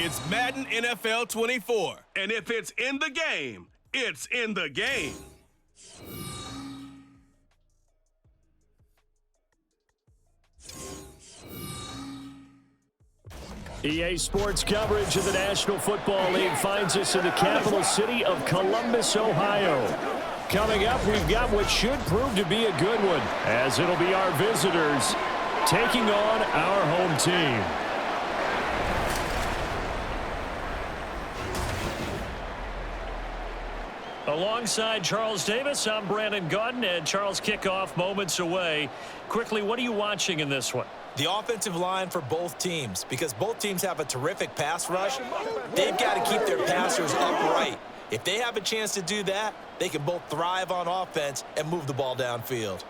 It's Madden NFL 24. And if it's in the game, it's in the game. EA Sports coverage of the National Football League finds us in the capital city of Columbus, Ohio. Coming up, we've got what should prove to be a good one, as it'll be our visitors taking on our home team. Alongside Charles Davis, I'm Brandon Gaudin, and Charles, kickoff moments away. Quickly, what are you watching in this one? The offensive line for both teams, because both teams have a terrific pass rush. They've got to keep their passers upright. If they have a chance to do that, they can both thrive on offense and move the ball downfield.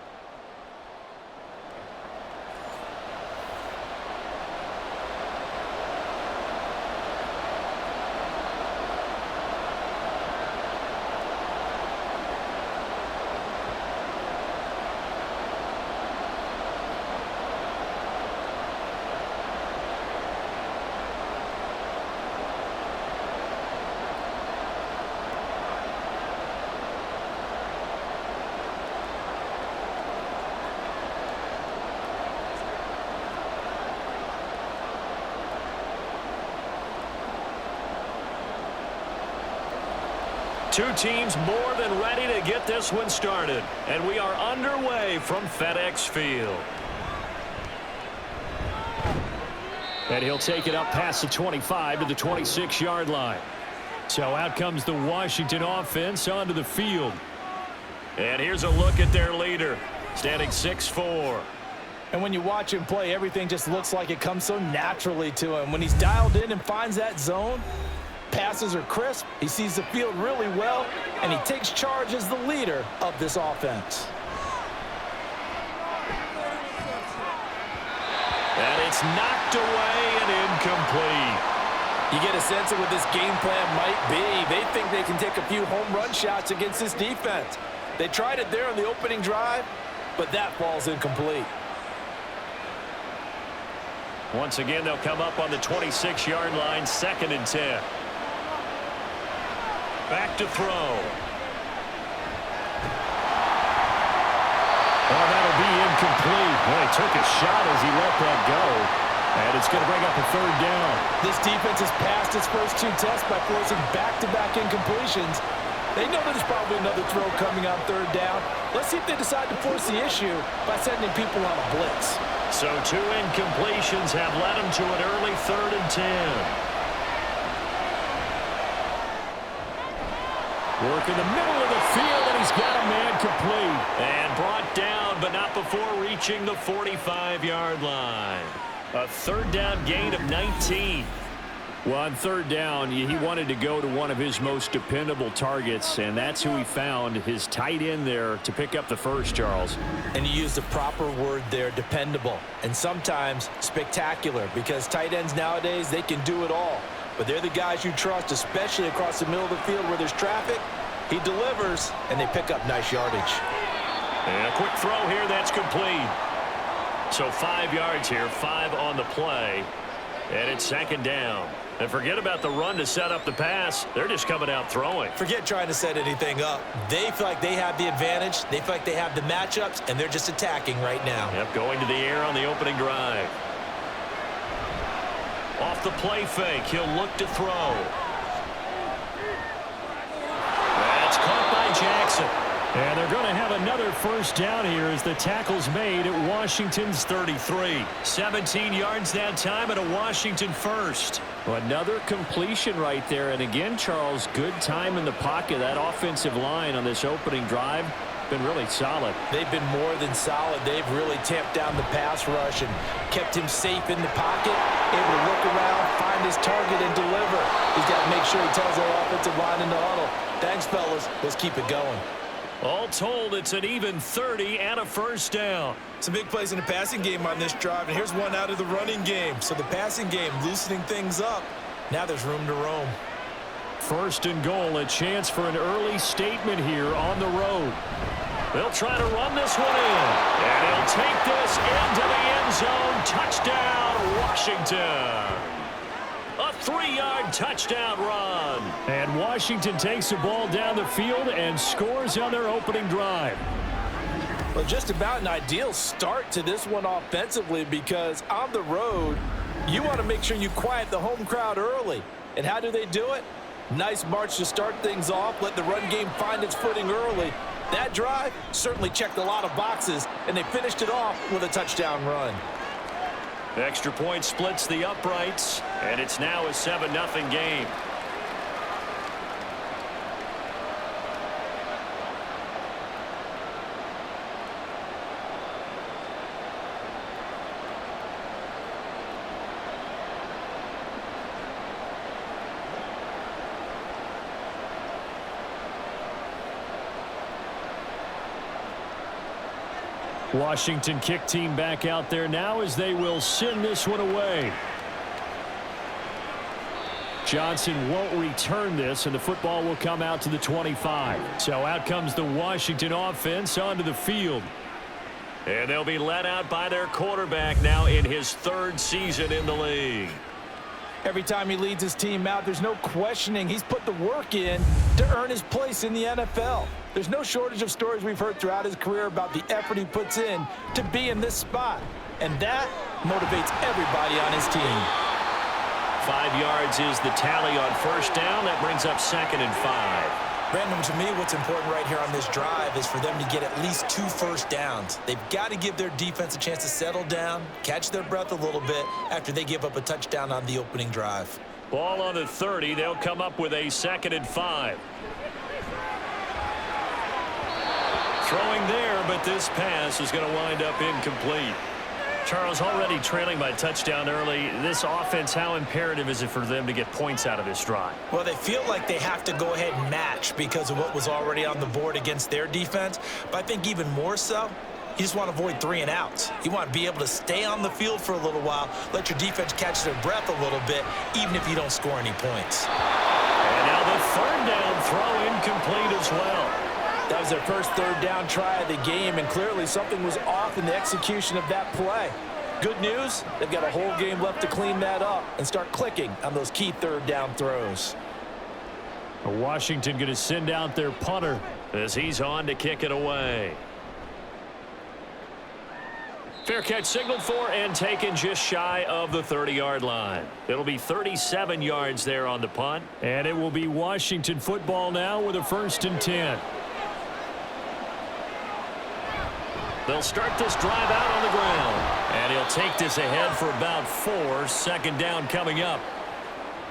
Two teams more than ready to get this one started. And we are underway from FedEx Field. And he'll take it up past the 25 to the 26-yard line. So out comes the Washington offense onto the field. And here's a look at their leader, standing 6'4". And when you watch him play, everything just looks like it comes so naturally to him. When he's dialed in and finds that zone, passes are crisp, he sees the field really well, and he takes charge as the leader of this offense. And it's knocked away and incomplete. You get a sense of what this game plan might be. They think they can take a few home run shots against this defense. They tried it there on the opening drive, but that ball's incomplete. Once again, they'll come up on the 26-yard line, 2nd and 10. Back to throw. Oh, that'll be incomplete. Boy, he took a shot as he let that go. And it's going to bring up a 3rd down. This defense has passed its first 2 tests by forcing back-to-back incompletions. They know there's probably another throw coming on 3rd down. Let's see if they decide to force the issue by sending people on a blitz. So 2 incompletions have led them to an early 3rd and 10. Work in the middle of the field, and he's got a man complete. And brought down, but not before reaching the 45-yard line. A 3rd down gain of 19. Well, on 3rd down, he wanted to go to one of his most dependable targets, and that's who he found, his tight end there, to pick up the first, Charles. And you used the proper word there, dependable, and sometimes spectacular, because tight ends nowadays, they can do it all. But they're the guys you trust, especially across the middle of the field where there's traffic. He delivers, and they pick up nice yardage. And a quick throw here, that's complete. So 5 yards here, 5 on the play. And it's 2nd down. And forget about the run to set up the pass. They're just coming out throwing. Forget trying to set anything up. They feel like they have the advantage. They feel like they have the matchups, and they're just attacking right now. Yep, going to the air on the opening drive. Off the play fake, he'll look to throw. That's caught by Jackson. And they're going to have another 1st down here as the tackle's made at Washington's 33. 17 yards that time and a Washington 1st. Another completion right there. And again, Charles, good time in the pocket. That offensive line on this opening drive been really solid. They've been more than solid. They've really tamped down the pass rush and kept him safe in the pocket, able to look around, find his target, and deliver. He's got to make sure he tells their offensive line in the huddle, thanks, fellas. Let's keep it going. All told, it's an even 30 and a 1st down. Some big plays in the passing game on this drive, and here's one out of the running game. So the passing game loosening things up. Now there's room to roam. 1st and goal, a chance for an early statement here on the road. They'll try to run this one in. And he'll take this into the end zone. Touchdown, Washington. A 3-yard touchdown run. And Washington takes the ball down the field and scores on their opening drive. Well, just about an ideal start to this one offensively, because on the road, you want to make sure you quiet the home crowd early. And how do they do it? Nice march to start things off, let the run game find its footing early. That drive certainly checked a lot of boxes, and they finished it off with a touchdown run. The extra point splits the uprights, and it's now a 7-0 game. Washington kick team back out there now as they will send this one away. Johnson won't return this, and the football will come out to the 25. So out comes the Washington offense onto the field. And they'll be let out by their quarterback now in his 3rd season in the league. Every time he leads his team out, there's no questioning he's put the work in to earn his place in the NFL. There's no shortage of stories we've heard throughout his career about the effort he puts in to be in this spot. And that motivates everybody on his team. 5 yards is the tally on first down. That brings up 2nd and 5. Brandon, to me, what's important right here on this drive is for them to get at least 2 first downs. They've got to give their defense a chance to settle down, catch their breath a little bit after they give up a touchdown on the opening drive. Ball on the 30. They'll come up with a 2nd and 5. Throwing there, but this pass is going to wind up incomplete. Charles, already trailing by touchdown early. This offense, how imperative is it for them to get points out of this drive? Well, they feel like they have to go ahead and match because of what was already on the board against their defense. But I think even more so, you just want to avoid 3 and outs. You want to be able to stay on the field for a little while, let your defense catch their breath a little bit, even if you don't score any points. And now the 3rd down throw incomplete as well. That was their first 3rd down try of the game, and clearly something was off in the execution of that play. Good news, they've got a whole game left to clean that up and start clicking on those key 3rd down throws. Washington going to send out their punter as he's on to kick it away. Fair catch signaled for and taken just shy of the 30-yard line. It'll be 37 yards there on the punt, and it will be Washington football now with a 1st and 10. They'll start this drive out on the ground, and he'll take this ahead for about 4. 2nd down coming up.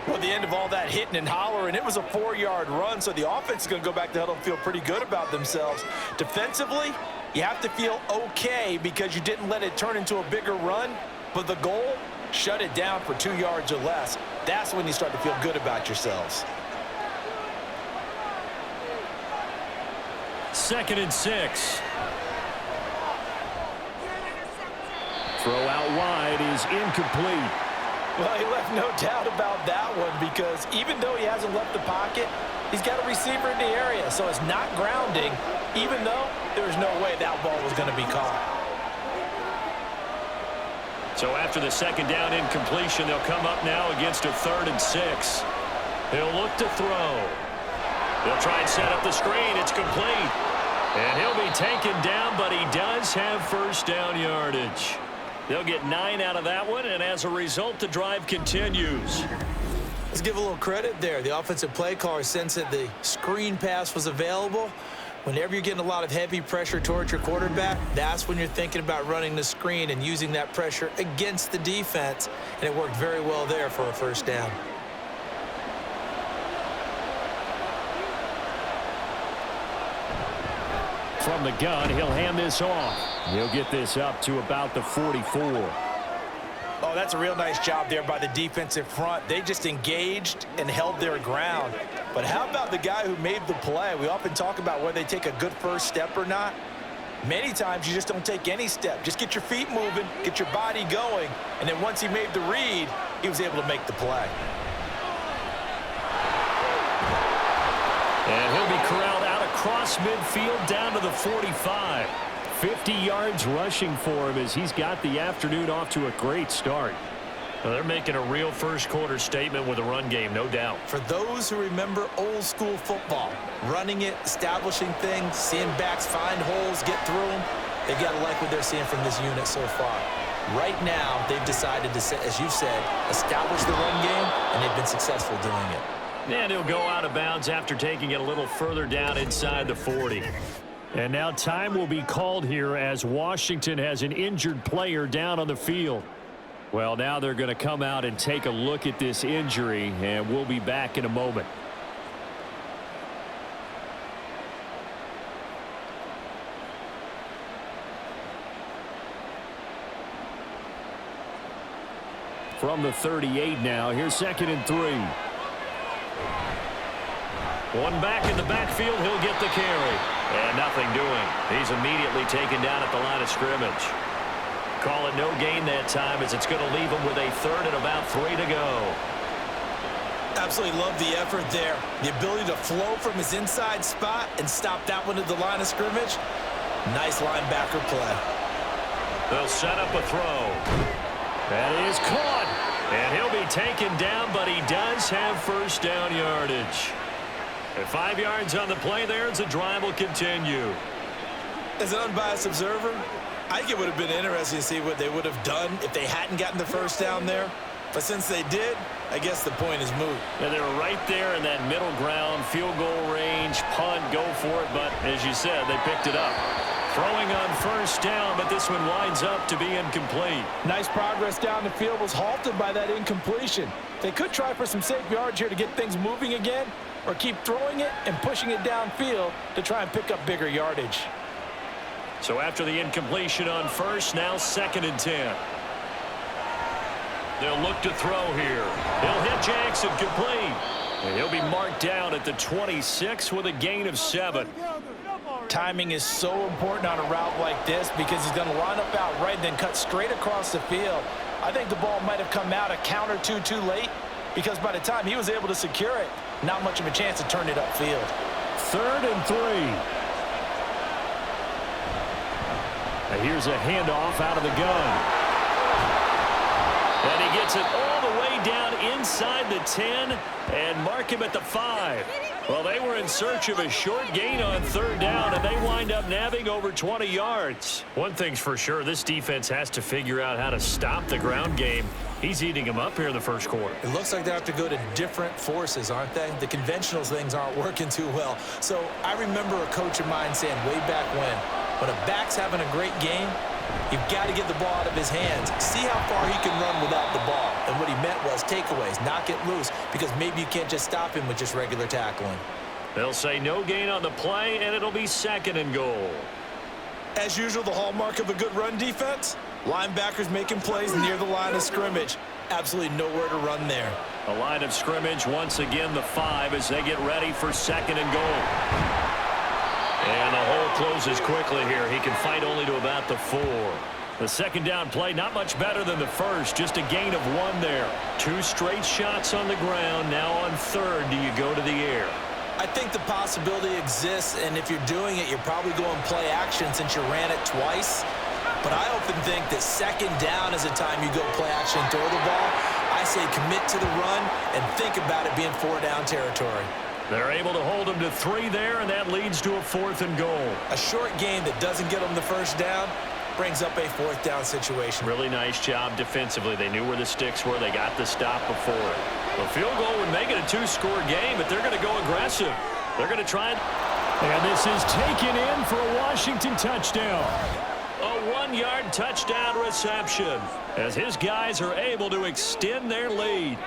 Well, the end of all that hitting and hollering, it was a 4-yard run, so the offense is going to go back to huddle and feel pretty good about themselves. Defensively, you have to feel okay because you didn't let it turn into a bigger run, but the goal, shut it down for 2 yards or less. That's when you start to feel good about yourselves. 2nd and 6. Throw out wide is incomplete. Well, he left no doubt about that one because even though he hasn't left the pocket, he's got a receiver in the area, so it's not grounding, even though there's no way that ball was going to be caught. So after the 2nd down incompletion, they'll come up now against a 3rd and 6. He'll look to throw. They'll try and set up the screen. It's complete. And he'll be taken down, but he does have 1st down yardage. They'll get 9 out of that one, and as a result, the drive continues. Let's give a little credit there. The offensive play caller sensed that the screen pass was available. Whenever you're getting a lot of heavy pressure towards your quarterback, that's when you're thinking about running the screen and using that pressure against the defense, and it worked very well there for a 1st down. From the gun, he'll hand this off. He'll get this up to about the 44. Oh, that's a real nice job there by the defensive front. They just engaged and held their ground. But how about the guy who made the play? We often talk about whether they take a good first step or not. Many times you just don't take any step. Just get your feet moving, get your body going, and then once he made the read, he was able to make the play. And he'll be corralled out across midfield down to the 45. 50 yards rushing for him as he's got the afternoon off to a great start. Well, they're making a real first-quarter statement with a run game, no doubt. For those who remember old-school football, running it, establishing things, seeing backs find holes, get through them, they got to like what they're seeing from this unit so far. Right now, they've decided to, as you've said, establish the run game, and they've been successful doing it. And he'll go out of bounds after taking it a little further down inside the 40. And now time will be called here as Washington has an injured player down on the field. Well, now they're going to come out and take a look at this injury, and we'll be back in a moment. From the 38 now, here's 2nd and 3. One back in the backfield, he'll get the carry. And nothing doing. He's immediately taken down at the line of scrimmage. Call it no gain that time as it's going to leave him with a 3rd and about 3 to go. Absolutely love the effort there. The ability to flow from his inside spot and stop that one at the line of scrimmage. Nice linebacker play. They'll set up a throw. That is caught. And he'll be taken down, but he does have first down yardage. And 5 yards on the play there as the drive will continue. As an unbiased observer, I think it would have been interesting to see what they would have done if they hadn't gotten the first down there. But since they did, I guess the point is moot. And they were right there in that middle ground, field goal range, punt, go for it. But as you said, they picked it up. Throwing on first down, but this one winds up to be incomplete. Nice progress down the field was halted by that incompletion. They could try for some safe yards here to get things moving again, or keep throwing it and pushing it downfield to try and pick up bigger yardage. So after the incompletion on first, now 2nd and 10. They'll look to throw here. He'll hit Jackson complete. And he'll be marked down at the 26 with a gain of 7. Timing is so important on a route like this because he's going to line up out right and then cut straight across the field. I think the ball might have come out a count or two too late because by the time he was able to secure it, not much of a chance to turn it upfield. 3rd and 3. And here's a handoff out of the gun. And he gets it all the way down inside the 10 and mark him at the 5. Well, they were in search of a short gain on 3rd down, and they wind up nabbing over 20 yards. One thing's for sure, this defense has to figure out how to stop the ground game. He's eating him up here in the first quarter. It looks like they have to go to different forces, aren't they? The conventional things aren't working too well. So I remember a coach of mine saying way back when a back's having a great game, you've got to get the ball out of his hands. See how far he can run without the ball. And what he meant was takeaways, knock it loose, because maybe you can't just stop him with just regular tackling. They'll say no gain on the play, and it'll be 2nd and goal. As usual, the hallmark of a good run defense, linebackers making plays near the line of scrimmage. Absolutely nowhere to run there. A line of scrimmage, once again the 5 as they get ready for 2nd and goal. And the hole closes quickly here. He can fight only to about the 4. The 2nd down play, not much better than the first. Just a gain of 1 there. 2 straight shots on the ground. Now on 3rd, do you go to the air? I think the possibility exists, and if you're doing it, you're probably going play action since you ran it twice. But I often think that 2nd down is a time you go play action and throw the ball. I say commit to the run and think about it being 4 down territory. They're able to hold him to 3 there, and that leads to a 4th and goal. A short game that doesn't get them the first down brings up a 4th down situation. Really nice job defensively. They knew where the sticks were. They got the stop before it. A field goal would make it a 2-score game, but they're going to go aggressive. They're going to try and this is taken in for a Washington touchdown. A 1-yard touchdown reception as his guys are able to extend their lead.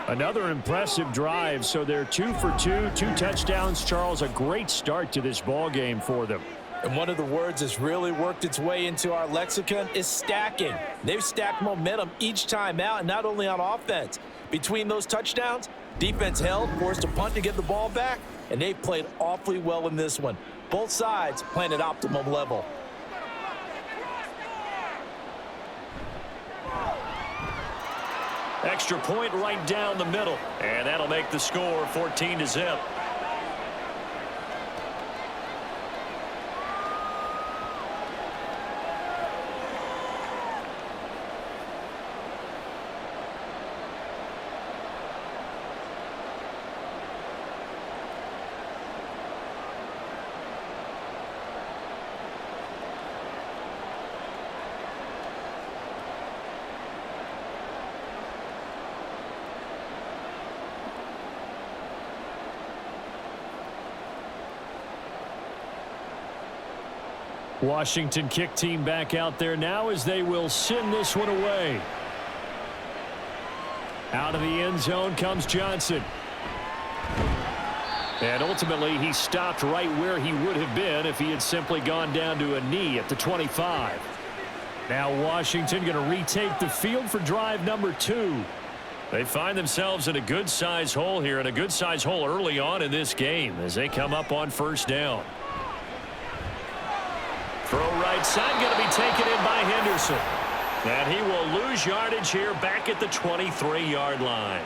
Another impressive drive, so they're 2 for 2, 2 touchdowns. Charles, a great start to this ball game for them. And one of the words that's really worked its way into our lexicon is stacking. They've stacked momentum each time out, and not only on offense. Between those touchdowns, defense held, forced a punt to get the ball back, and they played awfully well in this one. Both sides playing at optimum level. Extra point right down the middle, and that'll make the score 14-0. Washington kick team back out there now as they will send this one away. Out of the end zone comes Johnson. And ultimately, he stopped right where he would have been if he had simply gone down to a knee at the 25. Now Washington going to retake the field for drive number 2. They find themselves in a good-sized hole here, and a good-sized hole early on in this game as they come up on first down. Throw right side going to be taken in by Henderson. And he will lose yardage here back at the 23-yard line.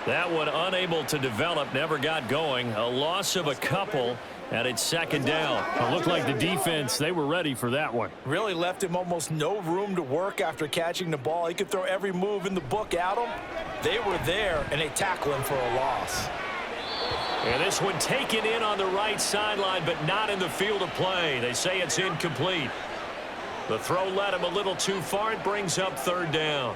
That one unable to develop, never got going. A loss of a couple, and it's second down. It looked like the defense, they were ready for that one. Really left him almost no room to work after catching the ball. He could throw every move in the book at him. They were there, and they tackle him for a loss. And this one taken in on the right sideline, but not in the field of play. They say it's incomplete. The throw led him a little too far. It brings up third down.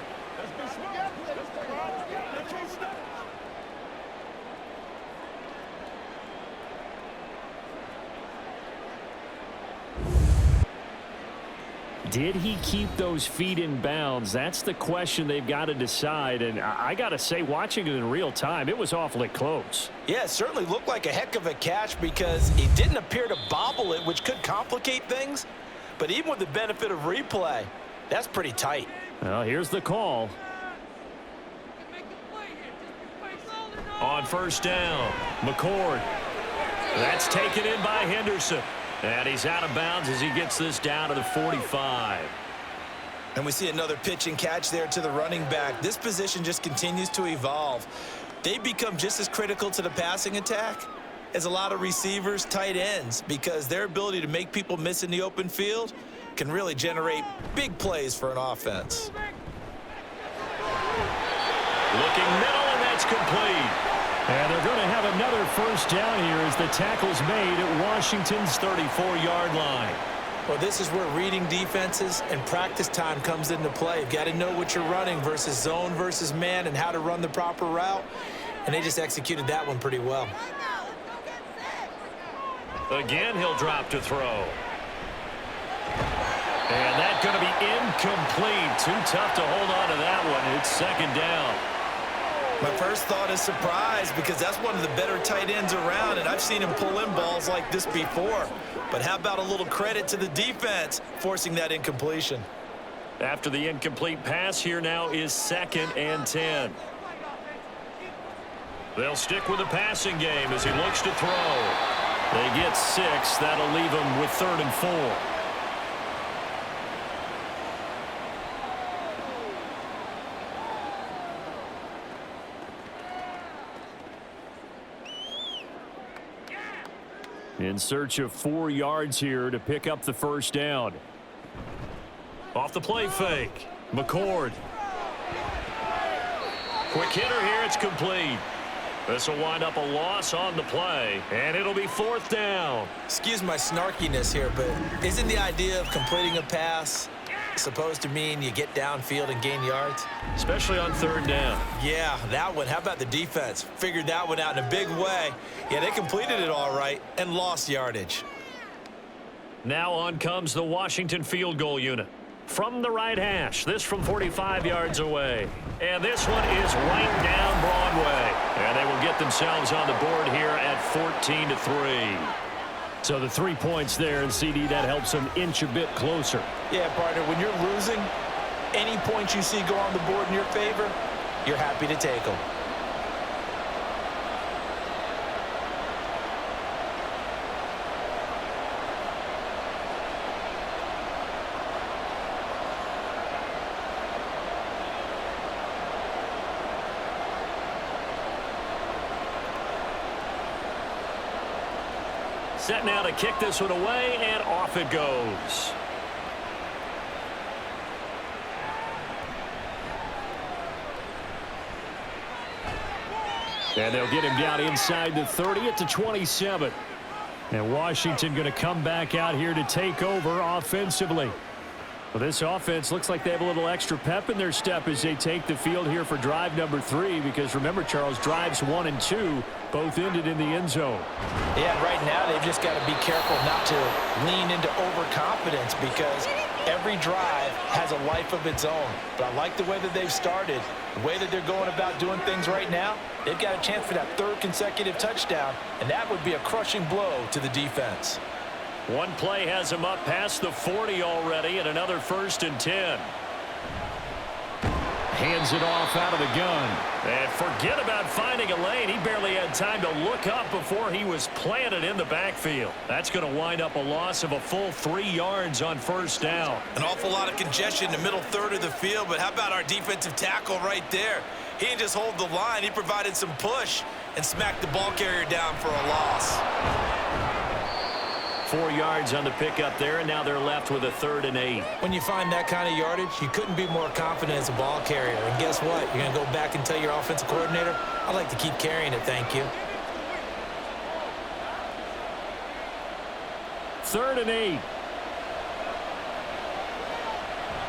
Did he keep those feet in bounds? That's the question they've got to decide. And I got to say, watching it in real time, it was awfully close. Yeah, it certainly looked like a heck of a catch because he didn't appear to bobble it, which could complicate things. But even with the benefit of replay, that's pretty tight. Well, here's the call. On first down, McCord. That's taken in by Henderson. And he's out of bounds as he gets this down to the 45. And we see another pitch and catch there to the running back. This position just continues to evolve. They become just as critical to the passing attack as a lot of receivers, tight ends, because their ability to make people miss in the open field can really generate big plays for an offense. Looking middle, and that's complete. And they're going to have another first down here as the tackle's made at Washington's 34-yard line. Well, this is where reading defenses and practice time comes into play. You've got to know what you're running versus zone versus man and how to run the proper route. And they just executed that one pretty well. Again, he'll drop to throw. And that's going to be incomplete. Too tough to hold on to that one. It's second down. My first thought is surprise because that's one of the better tight ends around, and I've seen him pull in balls like this before. But how about a little credit to the defense forcing that incompletion? After the incomplete pass, here now is 2nd and 10. They'll stick with the passing game as he looks to throw. They get 6. That'll leave them with 3rd and 4. In search of 4 yards here to pick up the first down. Off the play fake. McCord. Quick hitter here. It's complete. This will wind up a loss on the play, and it'll be 4th down. Excuse my snarkiness here, but isn't the idea of completing a pass supposed to mean you get downfield and gain yards? Especially on 3rd down. Yeah, that one. How about the defense? Figured that one out in a big way. Yeah, they completed it all right and lost yardage. Now on comes the Washington field goal unit. From the right hash, this from 45 yards away. And this one is right down Broadway. And they will get themselves on the board here at 14-3. So the 3 points there, and CD, that helps them inch a bit closer. Yeah, partner, when you're losing, any points you see go on the board in your favor, you're happy to take them. Set now to kick this one away, and off it goes. And they'll get him down inside the 30 at the 27. And Washington going to come back out here to take over offensively. Well, this offense looks like they have a little extra pep in their step as they take the field here for drive number 3, because remember, Charles, drives 1 and 2 both ended in the end zone. Yeah, right now they've just got to be careful not to lean into overconfidence, because every drive has a life of its own. But I like the way that they've started, the way that they're going about doing things right now. They've got a chance for that 3rd consecutive touchdown, and that would be a crushing blow to the defense. One play has him up past the 40 already, and another 1st and 10. Hands it off out of the gun. And forget about finding a lane. He barely had time to look up before he was planted in the backfield. That's going to wind up a loss of a full 3 yards on 1st down. An awful lot of congestion in the middle 3rd of the field, but how about our defensive tackle right there? He didn't just hold the line. He provided some push and smacked the ball carrier down for a loss. 4 yards on the pickup there, and now they're left with a 3rd and 8. When you find that kind of yardage, you couldn't be more confident as a ball carrier. And guess what? You're going to go back and tell your offensive coordinator, I'd like to keep carrying it, thank you. 3rd and 8.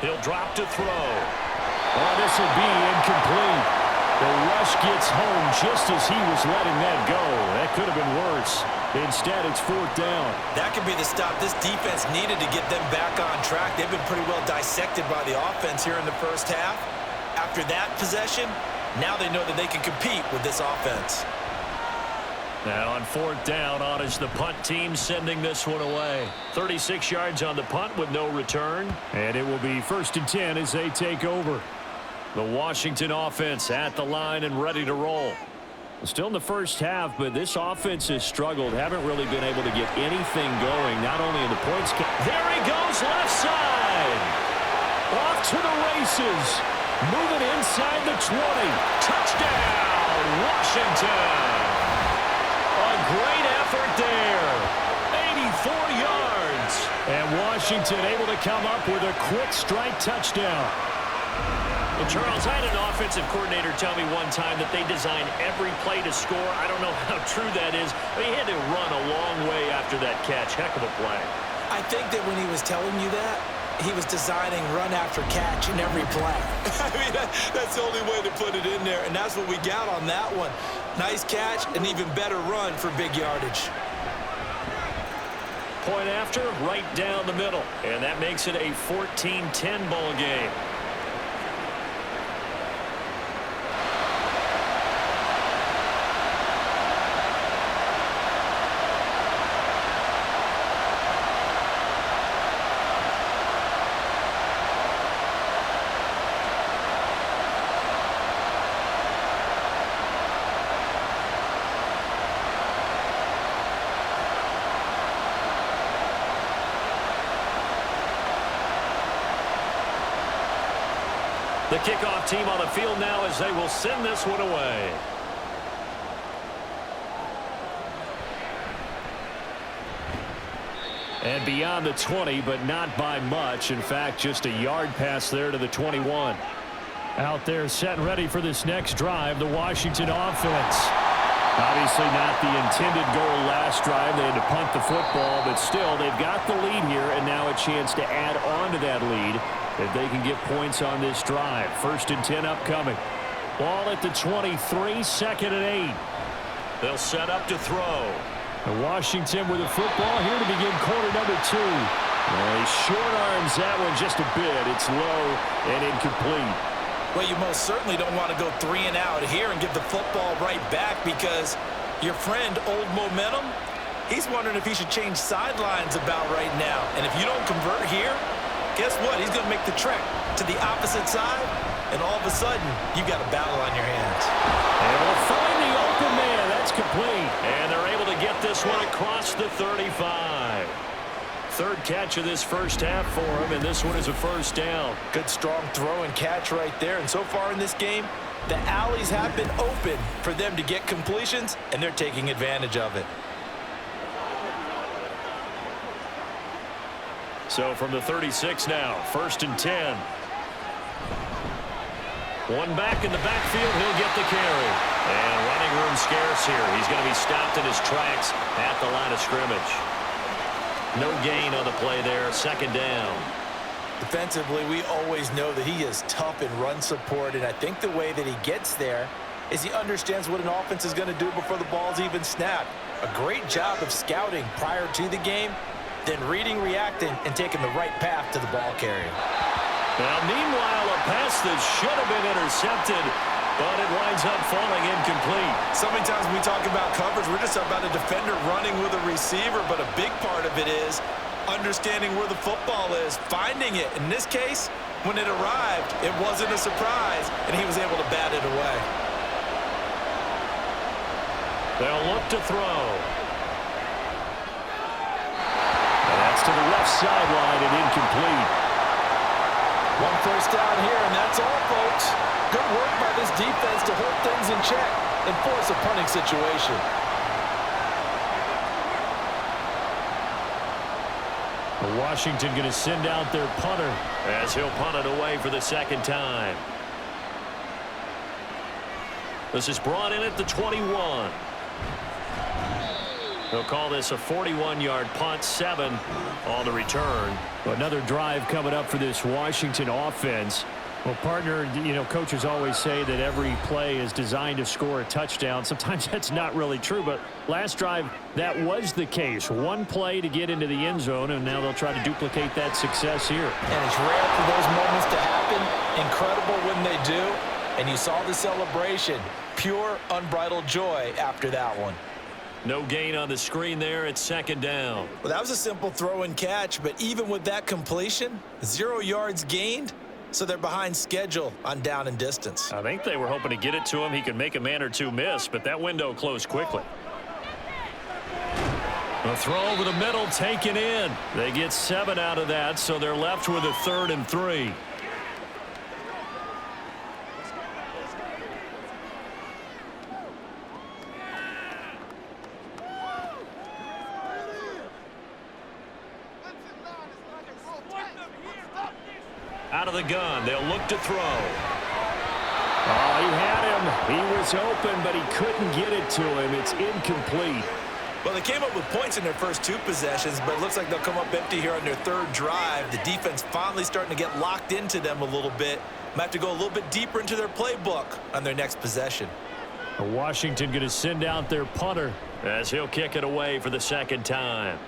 He'll drop to throw. Oh, this will be incomplete. The rush gets home just as he was letting that go. That could have been worse. Instead, it's 4th down. That could be the stop this defense needed to get them back on track. They've been pretty well dissected by the offense here in the 1st half. After that possession, now they know that they can compete with this offense. Now on 4th down, on is the punt team sending this one away. 36 yards on the punt with no return. And it will be 1st and 10 as they take over. The Washington offense at the line and ready to roll. Still in the 1st half, but this offense has struggled. Haven't really been able to get anything going, not only in the points. There he goes, left side. Off to the races. Moving inside the 20. Touchdown, Washington. A great effort there. 84 yards. And Washington able to come up with a quick strike touchdown. Well, Charles, I had an offensive coordinator tell me one time that they design every play to score. I don't know how true that is, but he had to run a long way after that catch. Heck of a play. I think that when he was telling you that, he was designing run after catch in every play. I mean, that's the only way to put it in there, and that's what we got on that one. Nice catch, an even better run for big yardage. Point after, right down the middle, and that makes it a 14-10 ball game. The kickoff team on the field now as they will send this one away. And beyond the 20, but not by much. In fact, just a yard pass there to the 21. Out there set and ready for this next drive, the Washington offense. Obviously not the intended goal last drive. They had to punt the football, but still, they've got the lead here, and now a chance to add on to that lead if they can get points on this drive. 1st and 10 upcoming. Ball at the 23, 2nd and 8. They'll set up to throw. And Washington with the football here to begin quarter number 2. Well, he short arms that one just a bit. It's low and incomplete. Well, you most certainly don't want to go 3 and out here and give the football right back, because your friend, Old Momentum, he's wondering if he should change sidelines about right now. And if you don't convert here, guess what? He's going to make the trek to the opposite side, and all of a sudden, you've got a battle on your hands. And we'll find the open man. That's complete. And they're able to get this one across the 35. 3rd catch of this 1st half for him, and this one is a 1st down. Good, strong throw and catch right there. And so far in this game, the alleys have been open for them to get completions, and they're taking advantage of it. So from the 36 now, 1st and 10. One back in the backfield, he'll get the carry. And running room scarce here. He's going to be stopped in his tracks at the line of scrimmage. No gain on the play there, 2nd down. Defensively, we always know that he is tough in run support, and I think the way that he gets there is he understands what an offense is going to do before the ball's even snapped. A great job of scouting prior to the game, then reading, reacting, and taking the right path to the ball carrier. Now, meanwhile, a pass that should have been intercepted, but it winds up falling incomplete. So many times when we talk about coverage, we're just about a defender running with a receiver, but a big part of it is understanding where the football is, finding it. In this case, when it arrived, it wasn't a surprise, and he was able to bat it away. They'll look to throw. And that's to the left sideline and incomplete. One first down here, and that's all, folks. Good work by this defense to hold things in check and force a punting situation. Washington going to send out their punter as he'll punt it away for the second time. This is brought in at the 21. They'll call this a 41-yard punt, 7 on the return. Another drive coming up for this Washington offense. Well, partner, you know, coaches always say that every play is designed to score a touchdown. Sometimes that's not really true, but last drive, that was the case. One play to get into the end zone, and now they'll try to duplicate that success here. And it's rare for those moments to happen. Incredible when they do. And you saw the celebration. Pure, unbridled joy after that one. No gain on the screen there. It's second down. Well, that was a simple throw and catch, but even with that completion, 0 yards gained. So they're behind schedule on down and distance. I think they were hoping to get it to him. He could make a man or two miss, but that window closed quickly. A throw over the middle taken in. They get 7 out of that, so they're left with a 3rd and 3. Out of the gun, they'll look to throw. Oh, he had him. He was open, but he couldn't get it to him. It's incomplete. Well, they came up with points in their first 2 possessions, but it looks like they'll come up empty here on their 3rd drive. The defense finally starting to get locked into them a little bit. Might have to go a little bit deeper into their playbook on their next possession. Washington going to send out their punter as he'll kick it away for the second time.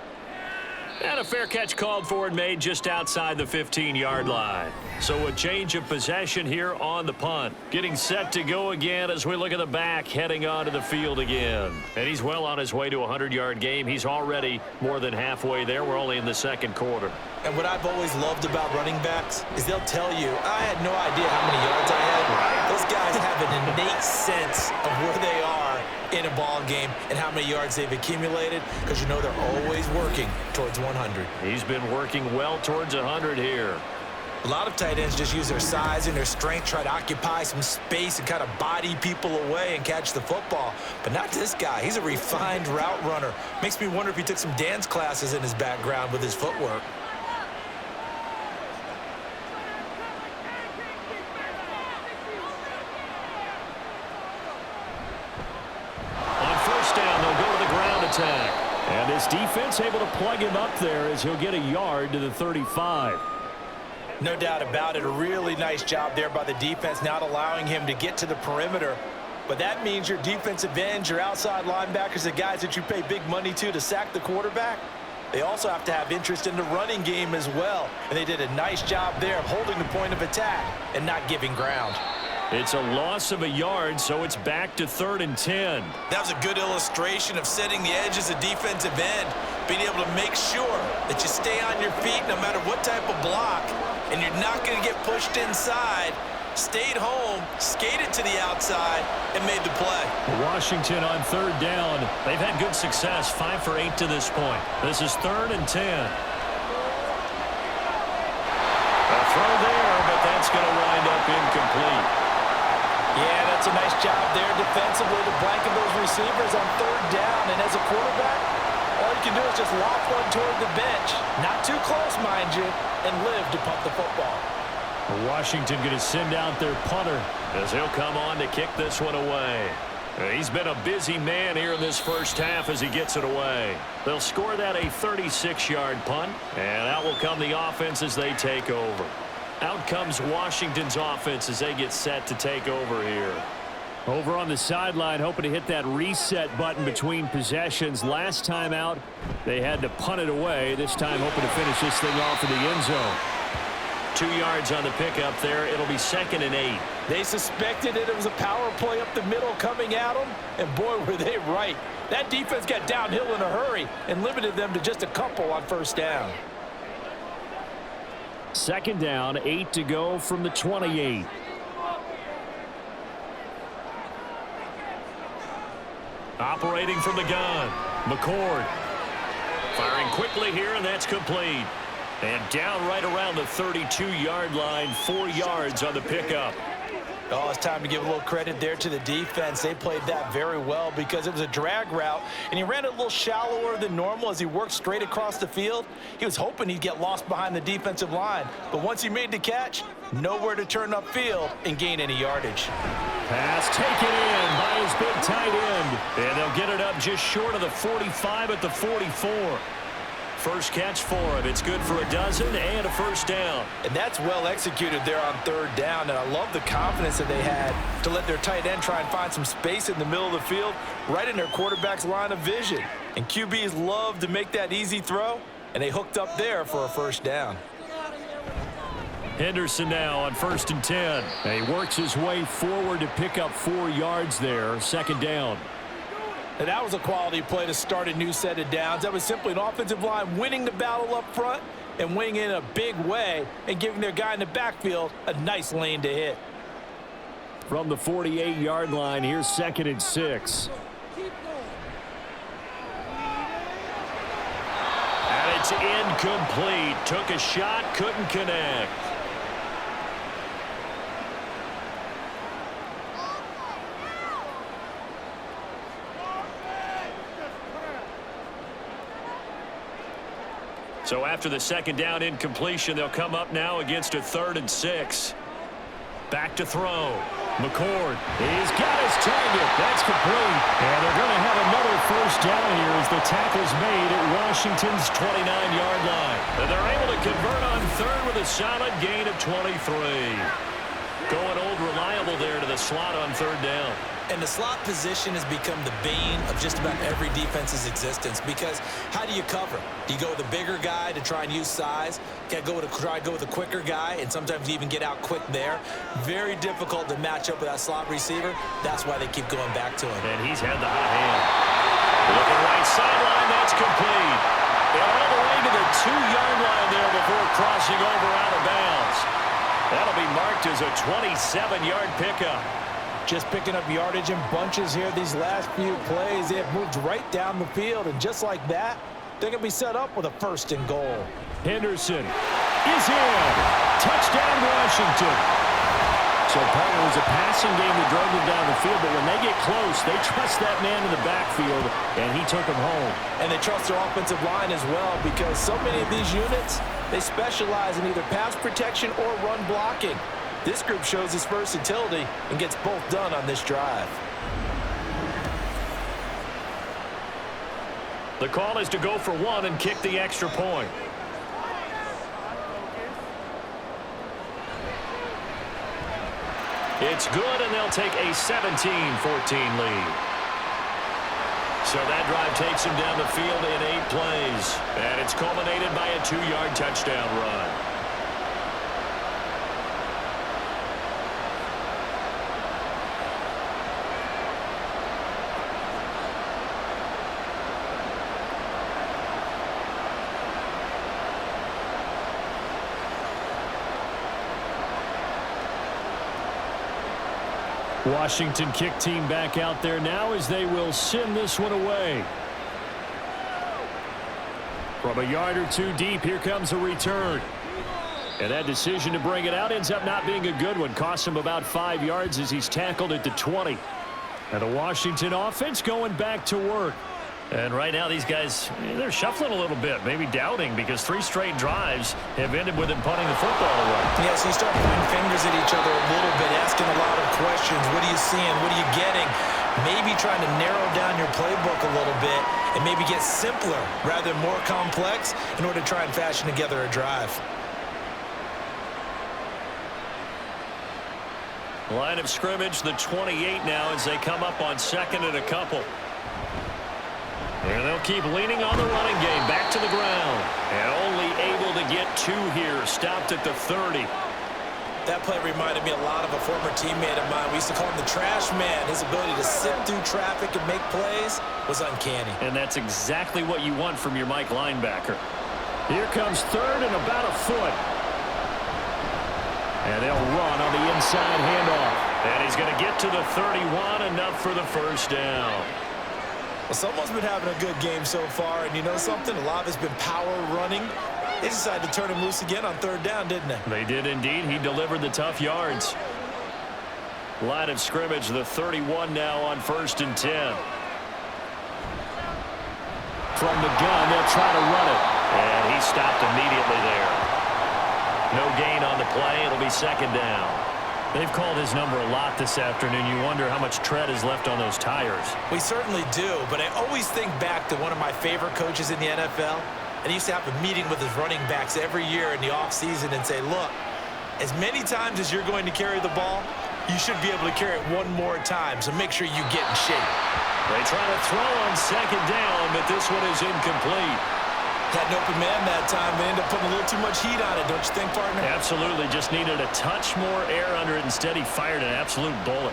And a fair catch called for and made just outside the 15-yard line. So a change of possession here on the punt. Getting set to go again as we look at the back heading onto the field again. And he's well on his way to a 100-yard game. He's already more than halfway there. We're only in the second quarter. And what I've always loved about running backs is they'll tell you, I had no idea how many yards I had. Those guys have an innate sense of where they are in a ball game and how many yards they've accumulated, because you know they're always working towards 100. He's been working well towards 100 here. A lot of tight ends just use their size and their strength, try to occupy some space and kind of body people away and catch the football. But not this guy. He's a refined route runner. Makes me wonder if he took some dance classes in his background with his footwork. And this defense able to plug him up there as he'll get a yard to the 35. No doubt about it. A really nice job there by the defense, not allowing him to get to the perimeter. But that means your defensive ends, your outside linebackers, the guys that you pay big money to sack the quarterback, they also have to have interest in the running game as well. And they did a nice job there of holding the point of attack and not giving ground. It's a loss of a yard, so it's back to 3rd and 10. That was a good illustration of setting the edge as a defensive end, being able to make sure that you stay on your feet no matter what type of block, and you're not going to get pushed inside. Stayed home, skated to the outside, and made the play. Washington on 3rd down. They've had good success, 5 for 8 to this point. This is 3rd and 10. A throw there, but that's going to wind up incomplete. Yeah, that's a nice job there defensively to blanket those receivers on 3rd down. And as a quarterback, all you can do is just lob one toward the bench. Not too close, mind you, and live to punt the football. Washington going to send out their punter as he'll come on to kick this one away. He's been a busy man here in this first half as he gets it away. They'll score that a 36-yard punt, and out will come the offense as they take over. Out comes Washington's offense as they get set to take over here. Over on the sideline, hoping to hit that reset button between possessions. Last time out, they had to punt it away. This time, hoping to finish this thing off in the end zone. 2 yards on the pickup there. It'll be 2nd and 8. They suspected it was a power play up the middle coming at them, and boy, were they right. That defense got downhill in a hurry and limited them to just a couple on first down. 2nd down, 8 to go from the 28. Operating from the gun, McCord. Firing quickly here, and that's complete. And down right around the 32-yard line, 4 yards on the pickup. Oh, it's time to give a little credit there to the defense. They played that very well because it was a drag route, and he ran it a little shallower than normal as he worked straight across the field. He was hoping he'd get lost behind the defensive line, but once he made the catch, nowhere to turn upfield and gain any yardage. Pass taken in by his big tight end. And they'll get it up just short of the 45 at the 44. First catch for him. It's good for a dozen and a first down. And that's well executed there on 3rd down. And I love the confidence that they had to let their tight end try and find some space in the middle of the field, right in their quarterback's line of vision. And QBs love to make that easy throw, and they hooked up there for a first down. Henderson now on 1st and 10. And he works his way forward to pick up 4 yards there. 2nd down. And that was a quality play to start a new set of downs. That was simply an offensive line winning the battle up front and winning in a big way and giving their guy in the backfield a nice lane to hit. From the 48-yard line, here's 2nd and 6. And it's incomplete. Took a shot, couldn't connect. So after the 2nd down incompletion, they'll come up now against a 3rd and 6. Back to throw. McCord. He's got his target. That's complete. And they're going to have another first down here as the tackle's made at Washington's 29-yard line. And they're able to convert on 3rd with a solid gain of 23. Going old reliable there to the slot on 3rd down. And the slot position has become the bane of just about every defense's existence because how do you cover? Do you go with a bigger guy to try and use size? Try to go with a quicker guy, and sometimes you even get out quick there. Very difficult to match up with that slot receiver. That's why they keep going back to him. And he's had the hot hand. Looking right sideline, that's complete. And all the way to the 2-yard line there before crossing over out of bounds. That'll be marked as a 27-yard pickup. Just picking up yardage in bunches here these last few plays. They have moved right down the field, and just like that, they're going to be set up with a 1st and goal. Henderson is in. Touchdown, Washington. So, partner, it was a passing game that drove them down the field, but when they get close, they trust that man in the backfield, and he took them home. And they trust their offensive line as well because so many of these units, they specialize in either pass protection or run blocking. This group shows its versatility and gets both done on this drive. The call is to go for 1 and kick the extra point. It's good, and they'll take a 17-14 lead. So that drive takes him down the field in 8 plays. And it's culminated by a 2-yard touchdown run. Washington kick team back out there now as they will send this one away. From a yard or 2 deep, here comes a return. And that decision to bring it out ends up not being a good one. Costs him about 5 yards as he's tackled at the 20. And the Washington offense going back to work. And right now these guys, they're shuffling a little bit, maybe doubting, because 3 straight drives have ended with them punting the football away. Yeah, so you start pointing fingers at each other a little bit, asking a lot of questions. What are you seeing? What are you getting? maybe trying to narrow down your playbook a little bit and maybe get simpler rather than more complex in order to try and fashion together a drive. Line of scrimmage, the 28 now as they come up on second and a couple. And they'll keep leaning on the running game. Back to the ground. And only able to get 2 here. Stopped at the 30. That play reminded me a lot of a former teammate of mine. We used to call him the trash man. His ability to sift through traffic and make plays was uncanny. And that's exactly what you want from your Mike linebacker. Here comes third and about a foot. And they'll run on the inside handoff. And he's going to get to the 31, enough for the first down. Well, someone's been having a good game so far, and you know something? A lot of it's been power running. They decided to turn him loose again on third down, didn't they? They did indeed. He delivered the tough yards. Line of scrimmage, the 31 now on 1st and 10. From the gun, they'll try to run it. And he stopped immediately there. No gain on the play. It'll be 2nd down. They've called his number a lot this afternoon. You wonder how much tread is left on those tires. We certainly do, but I always think back to one of my favorite coaches in the NFL, and he used to have a meeting with his running backs every year in the offseason and say, look, as many times as you're going to carry the ball, you should be able to carry it one more time, so make sure you get in shape. They try to throw on 2nd down, but this one is incomplete. Had an open man that time, but ended up putting a little too much heat on it, don't you think, partner? Absolutely. Just needed a touch more air under it. Instead, he fired an absolute bullet.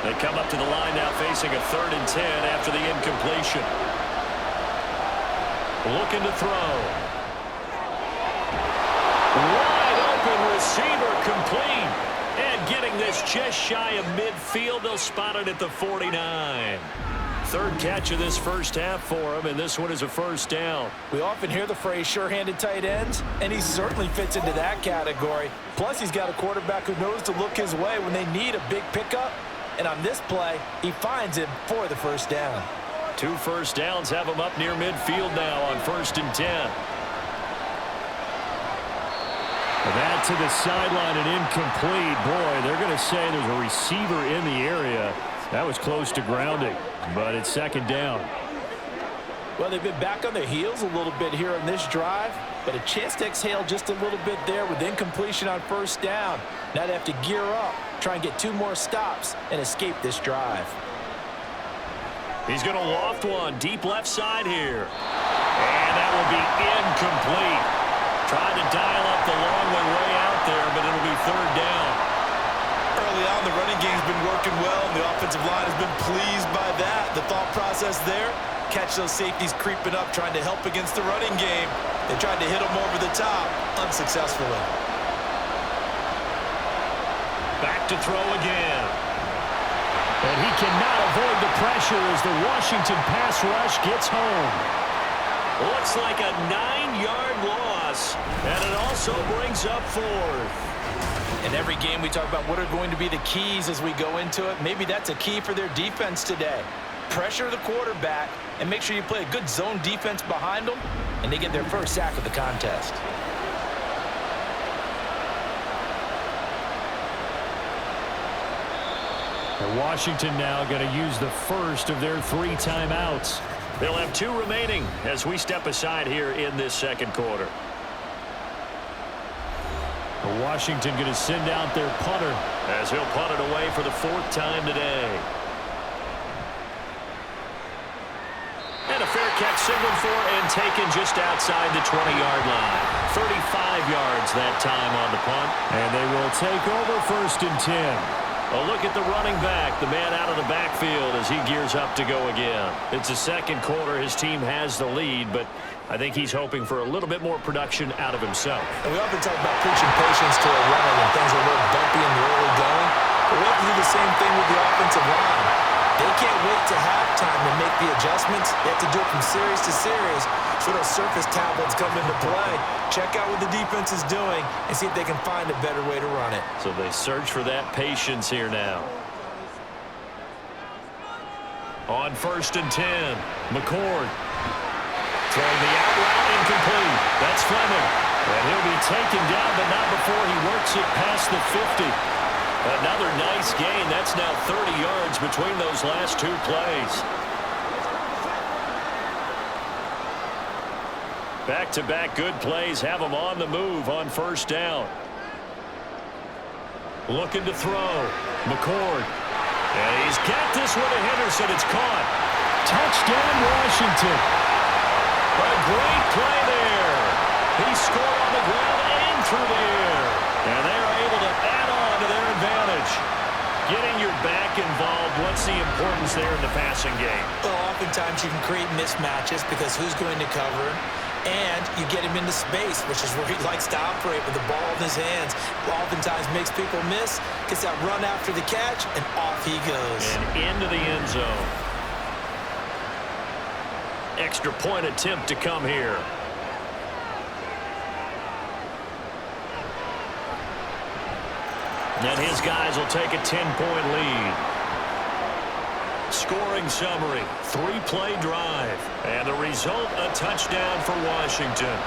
They come up to the line now facing a 3rd and 10 after the incompletion. Looking to throw. Wide open receiver complete. And getting this just shy of midfield. They'll spot it at the 49. 3rd catch of this first half for him, and this one is a 1st down. We often hear the phrase sure-handed tight ends, and he certainly fits into that category. Plus, he's got a quarterback who knows to look his way when they need a big pickup. And on this play, he finds him for the 1st down. 2 first downs have him up near midfield now on 1st and 10. That to the sideline and incomplete. Boy, they're going to say there's a receiver in the area. That was close to grounding, but it's 2nd down. Well, they've been back on their heels a little bit here on this drive, but a chance to exhale just a little bit there with incompletion on 1st down. Now they have to gear up, try and get 2 more stops, and escape this drive. He's going to loft one deep left side here. And that will be incomplete. Tried to dial up the long way out there, but it'll be 3rd down. Early on, the running game's been working well, and the offensive line has been pleased by that. The thought process there, catch those safeties creeping up, trying to help against the running game. They tried to hit them over the top, unsuccessfully. Back to throw again. And he cannot avoid the pressure as the Washington pass rush gets home. Looks like a 9-yard loss, and it also brings up 4th. In every game, we talk about what are going to be the keys as we go into it. Maybe that's a key for their defense today. Pressure the quarterback and make sure you play a good zone defense behind them, and they get their first sack of the contest. Washington now going to use the first of their 3 timeouts. They'll have 2 remaining as we step aside here in this 2nd quarter. Washington going to send out their punter as he'll punt it away for the 4th time today. And a fair catch signaled for and taken just outside the 20-yard line. 35 yards that time on the punt. And they will take over 1st and 10. A look at the running back, the man out of the backfield as he gears up to go again. It's the 2nd quarter. His team has the lead, but I think he's hoping for a little bit more production out of himself. And we often talk about preaching patience to a runner when things are a little bumpy in the early going. But we have to do the same thing with the offensive line. They can't wait to halftime to make the adjustments. They have to do it from series to series so those surface tablets come into play. Check out what the defense is doing and see if they can find a better way to run it. So they search for that patience here now. On 1st and 10, McCord throwing the out route incomplete. That's Fleming. And he'll be taken down, but not before he works it past the 50. Another nice gain. That's now 30 yards between those last two plays. Back-to-back good plays have them on the move on first down. Looking to throw. McCord. And he's got this one to Henderson. It's caught. Touchdown, Washington. A great play there. He scored on the ground and through the air. And they are able to add on to their advantage. Getting your back involved, what's the importance there in the passing game? Well, oftentimes you can create mismatches because who's going to cover, and you get him into space, which is where he likes to operate with the ball in his hands. Oftentimes makes people miss, gets that run after the catch, and off he goes. And into the end zone. Extra point attempt to come here. And his guys will take a 10-point lead. Scoring summary, 3-play drive. And the result, a touchdown for Washington.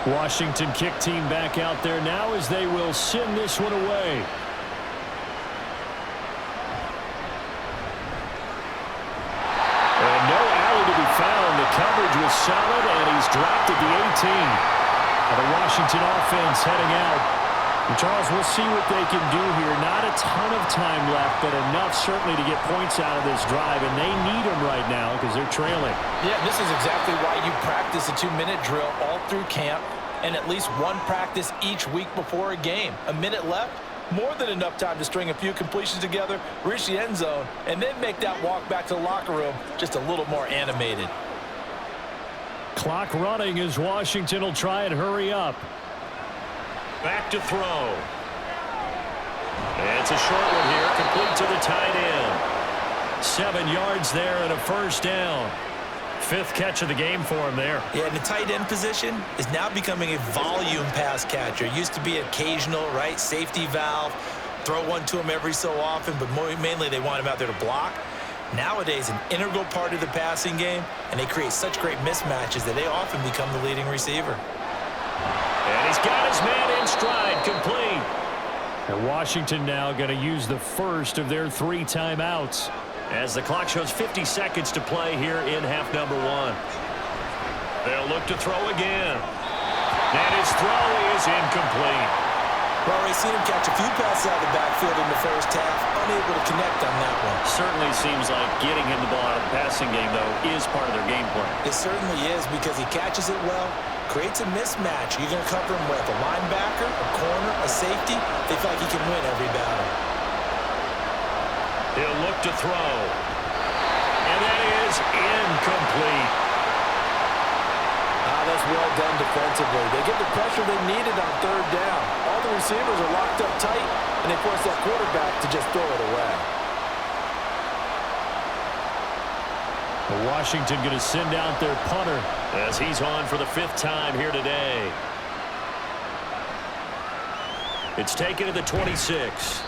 Washington kick team back out there now as they will send this one away. And no alley to be found. The coverage was solid, and he's dropped at the 18. And the Washington offense heading out. And Charles, we'll see what they can do here. Not a ton of time left, but enough certainly to get points out of this drive, and they need them right now because they're trailing. Yeah, this is exactly why you practice a 2-minute drill all through camp and at least one practice each week before a game. A minute left, more than enough time to string a few completions together, reach the end zone, and then make that walk back to the locker room just a little more animated. Clock running as Washington will try and hurry up. Back to throw. It's a short one here, complete to the tight end. 7 yards there and a first down. 5th catch of the game for him there. Yeah, and the tight end position is now becoming a volume pass catcher. Used to be occasional, right, safety valve. Throw one to him every so often, but mainly they want him out there to block. Nowadays, an integral part of the passing game, and they create such great mismatches that they often become the leading receiver. And he's got his man in stride, complete. And Washington now going to use the first of their 3 timeouts. As the clock shows 50 seconds to play here in half number 1. They'll look to throw again. And his throw is incomplete. Well, we've seen him catch a few passes out of the backfield in the first half, unable to connect on that one. Certainly seems like getting him the ball out of the passing game, though, is part of their game plan. It certainly is because he catches it well, creates a mismatch. You're going to cover him with a linebacker, a corner, a safety. They feel like he can win every battle. He'll look to throw. And that is incomplete. That's well done defensively. They get the pressure they needed on 3rd down. All the receivers are locked up tight, and they force that quarterback to just throw it away. Washington going to send out their punter as he's on for the 5th time here today. It's taken to the 26.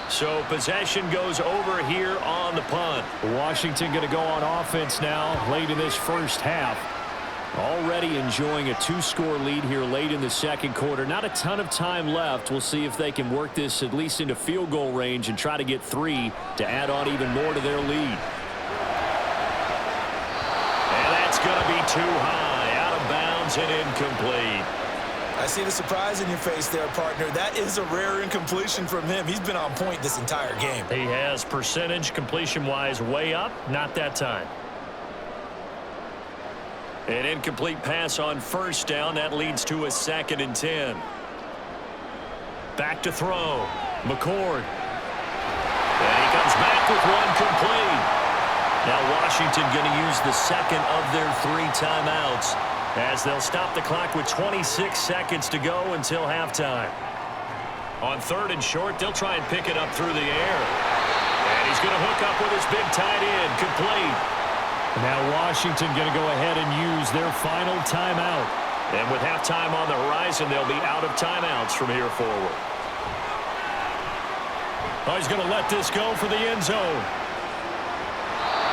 So possession goes over here on the punt. Washington going to go on offense now late in this first half. Already enjoying a 2-score lead here late in the second quarter. Not a ton of time left. We'll see if they can work this at least into field goal range and try to get 3 to add on even more to their lead. And that's going to be too high. Out of bounds and incomplete. I see the surprise in your face there, partner. That is a rare incompletion from him. He's been on point this entire game. He has percentage completion-wise way up. Not that time. An incomplete pass on first down. That leads to a 2nd and 10. Back to throw. McCord. And he comes back with one complete. Now Washington going to use the 2nd of their 3 timeouts as they'll stop the clock with 26 seconds to go until halftime. On 3rd and short, they'll try and pick it up through the air. And he's going to hook up with his big tight end. Complete. Now Washington going to go ahead and use their final timeout. And with halftime on the horizon, they'll be out of timeouts from here forward. Oh, he's going to let this go for the end zone.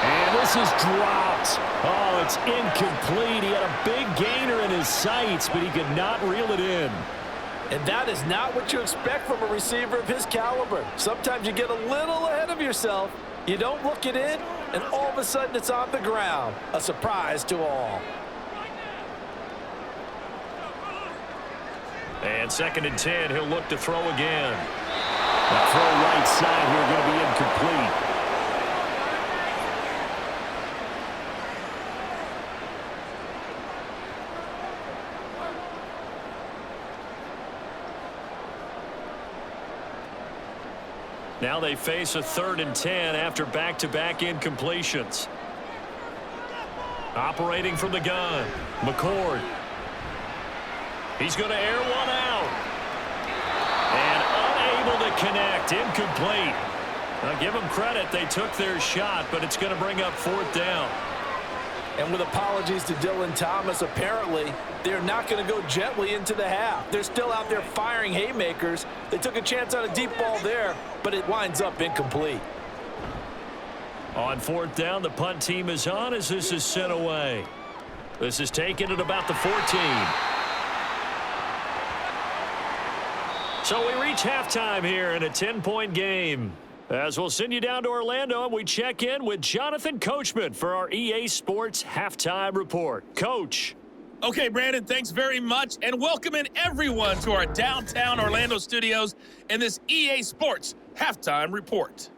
And this is dropped. Oh, it's incomplete. He had a big gainer in his sights, but he could not reel it in. And that is not what you expect from a receiver of his caliber. Sometimes you get a little ahead of yourself. You don't look it in, and all of a sudden it's on the ground. A surprise to all. And 2nd and 10, he'll look to throw again. That throw right side here going to be incomplete. Now they face a 3rd and 10 after back-to-back incompletions. Operating from the gun, McCord. He's going to air one out. And unable to connect, incomplete. Now give them credit, they took their shot, but it's going to bring up 4th down. And with apologies to Dylan Thomas, apparently they're not going to go gently into the half. They're still out there firing haymakers. They took a chance on a deep ball there, but it winds up incomplete. On 4th down, the punt team is on as this is sent away. This is taken at about the 14. So we reach halftime here in a 10-point game. As we'll send you down to Orlando, and we check in with Jonathan Coachman for our EA Sports Halftime Report. Coach. Okay, Brandon, thanks very much, and welcome in everyone to our downtown Orlando studios in this EA Sports Halftime Report.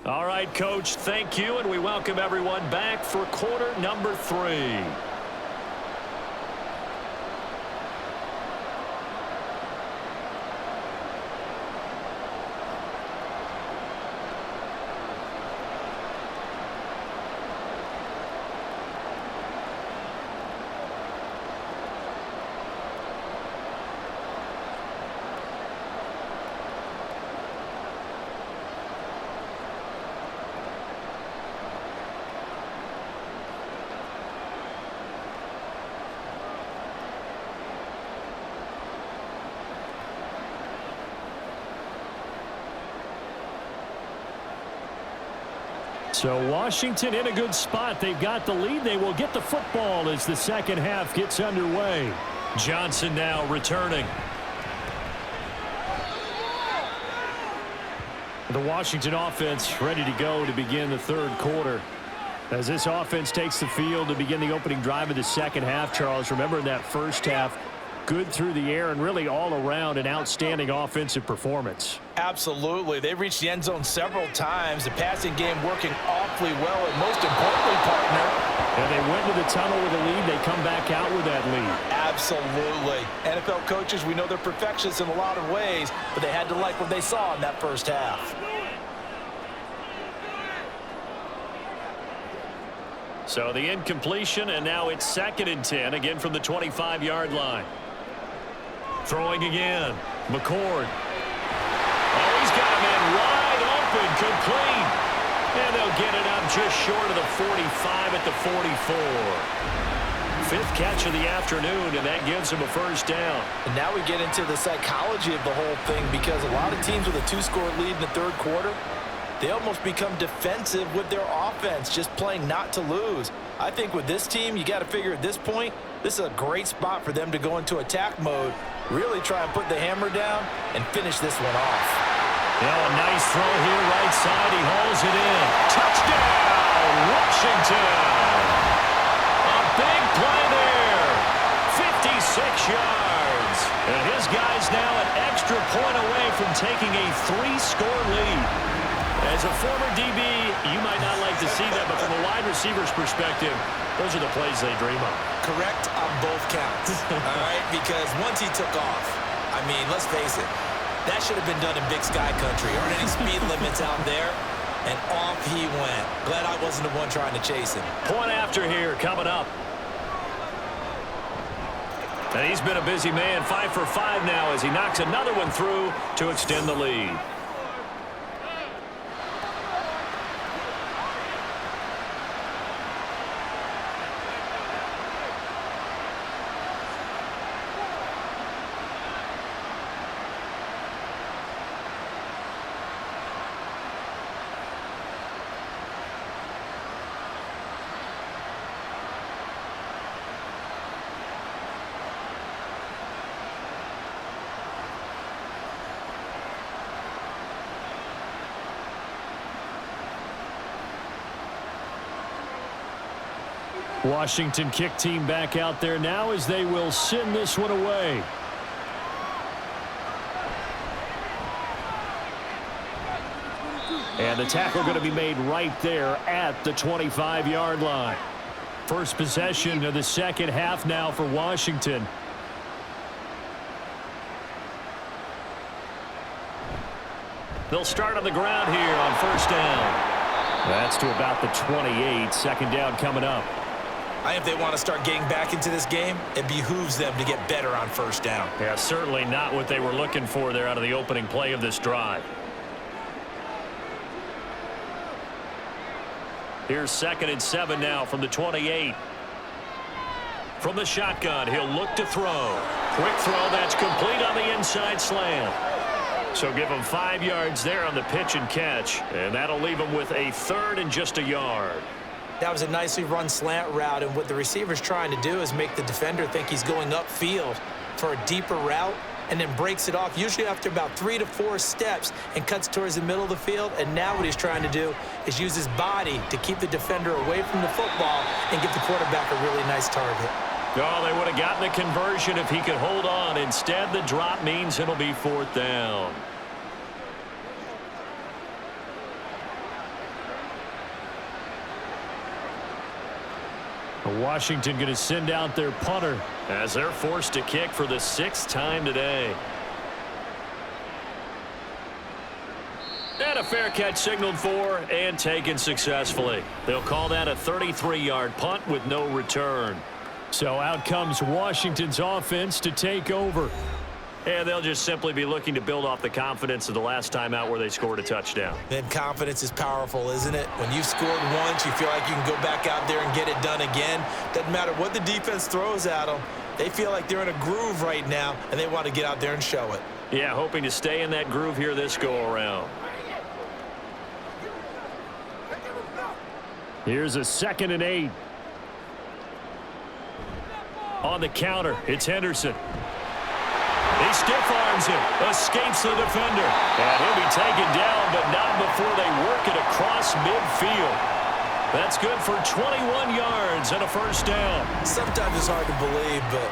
All right, Coach, thank you, and we welcome everyone back for quarter number 3. So Washington in a good spot. They've got the lead. They will get the football as the second half gets underway. Johnson now returning. The Washington offense ready to go to begin the 3rd quarter. As this offense takes the field to begin the opening drive of the second half, Charles, remember in that first half, good through the air and really all around an outstanding offensive performance. Absolutely. They've reached the end zone several times. The passing game working awfully well, and most importantly, partner. And they went to the tunnel with a lead. They come back out with that lead. Absolutely. NFL coaches, we know they're perfectionists in a lot of ways, but they had to like what they saw in that first half. So the incompletion, and now it's 2nd and 10, again from the 25-yard line. Throwing again. McCord. Oh, he's got him in wide open, complete. And they'll get it up just short of the 45 at the 44. 5th catch of the afternoon, and that gives him a first down. And now we get into the psychology of the whole thing, because a lot of teams with a 2-score lead in the 3rd quarter, they almost become defensive with their offense, just playing not to lose. I think with this team, you got to figure at this point, this is a great spot for them to go into attack mode, really try and put the hammer down and finish this one off. Yeah, a nice throw here, right side. He hauls it in. Touchdown, Washington. A big play there. 56 yards. And his guy's now an extra point away from taking a 3-score lead. As a former DB, you might not like to see that, but from a wide receiver's perspective, those are the plays they dream of. Correct on both counts, all right? Because once he took off, I mean, let's face it, that should have been done in Big Sky Country. Aren't any speed limits out there? And off he went. Glad I wasn't the one trying to chase him. Point after here coming up. And he's been a busy man, 5 for 5 now as he knocks another one through to extend the lead. Washington kick team back out there now as they will send this one away. And the tackle going to be made right there at the 25-yard line. First possession of the second half now for Washington. They'll start on the ground here on first down. That's to about the 28. Second down coming up. If they want to start getting back into this game, it behooves them to get better on first down. Yeah, certainly not what they were looking for there out of the opening play of this drive. Here's 2nd and 7 now from the 28. From the shotgun, he'll look to throw. Quick throw, that's complete on the inside slant. So give him 5 yards there on the pitch and catch, and that'll leave him with a 3rd and just a yard. That was a nicely run slant route, and what the receiver's trying to do is make the defender think he's going upfield for a deeper route, and then breaks it off, usually after about 3 to 4 steps, and cuts towards the middle of the field. And now what he's trying to do is use his body to keep the defender away from the football and give the quarterback a really nice target. Oh, they would have gotten a conversion if he could hold on. Instead, the drop means it'll be 4th down. Washington going to send out their punter as they're forced to kick for the 6th time today. And a fair catch signaled for and taken successfully. They'll call that a 33-yard punt with no return. So out comes Washington's offense to take over. And they'll just simply be looking to build off the confidence of the last time out where they scored a touchdown. Then confidence is powerful, isn't it? When you've scored once, you feel like you can go back out there and get it done again. Doesn't matter what the defense throws at them. They feel like they're in a groove right now, and they want to get out there and show it. Yeah, hoping to stay in that groove here this go-around. Here's a 2nd and 8. On the counter, it's Henderson. He stiff-arms him, escapes the defender, and he'll be taken down, but not before they work it across midfield. That's good for 21 yards and a first down. Sometimes it's hard to believe, but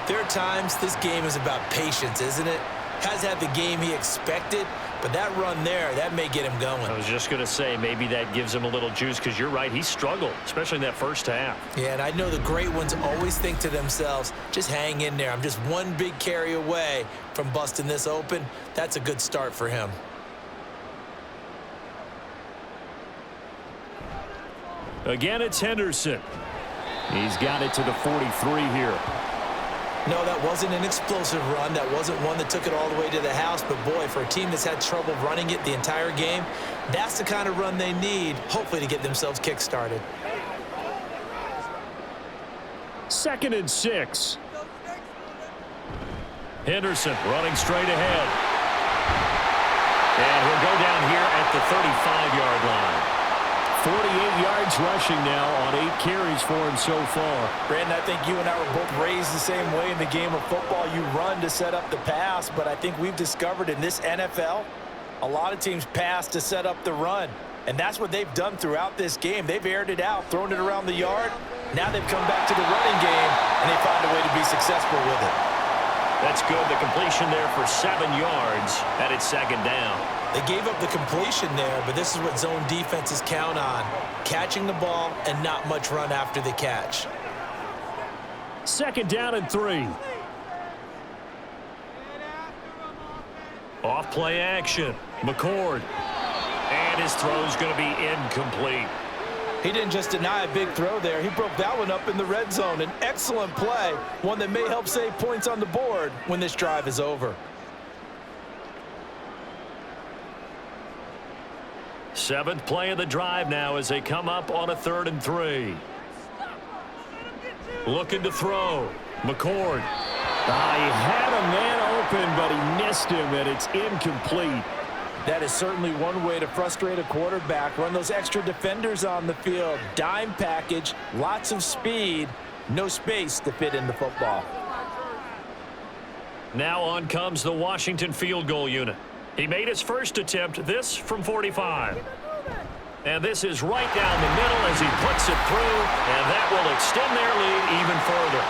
there are times this game is about patience, isn't it? Has had the game he expected, but that run there, that may get him going. I was just going to say, maybe that gives him a little juice, because you're right, he struggled, especially in that first half. Yeah, and I know the great ones always think to themselves, just hang in there. I'm just one big carry away from busting this open. That's a good start for him. Again, it's Henderson. He's got it to the 43 here. No, that wasn't an explosive run. That wasn't one that took it all the way to the house. But, boy, for a team that's had trouble running it the entire game, that's the kind of run they need, hopefully, to get themselves kick-started. 2nd and 6. Henderson running straight ahead. And he'll go down here at the 35-yard line. 48 yards rushing now on 8 carries for him so far. Brandon, I think you and I were both raised the same way in the game of football. You run to set up the pass, but I think we've discovered in this NFL, a lot of teams pass to set up the run. And that's what they've done throughout this game. They've aired it out, thrown it around the yard. Now they've come back to the running game, and they found a way to be successful with it. That's good. The completion there for 7 yards, and it's 2nd down. They gave up the completion there, but this is what zone defenses count on. Catching the ball and not much run after the catch. 2nd down and 3. Off play action. McCord. And his throw's going to be incomplete. He didn't just deny a big throw there. He broke that one up in the red zone. An excellent play, one that may help save points on the board when this drive is over. 7th play of the drive now as they come up on a 3rd and 3. Looking to throw. McCord. He had a man open, but he missed him, and it's incomplete. That is certainly one way to frustrate a quarterback. Run those extra defenders on the field. Dime package, lots of speed, no space to fit in the football. Now on comes the Washington field goal unit. He made his first attempt, this from 45. And this is right down the middle as he puts it through, and that will extend their lead even further.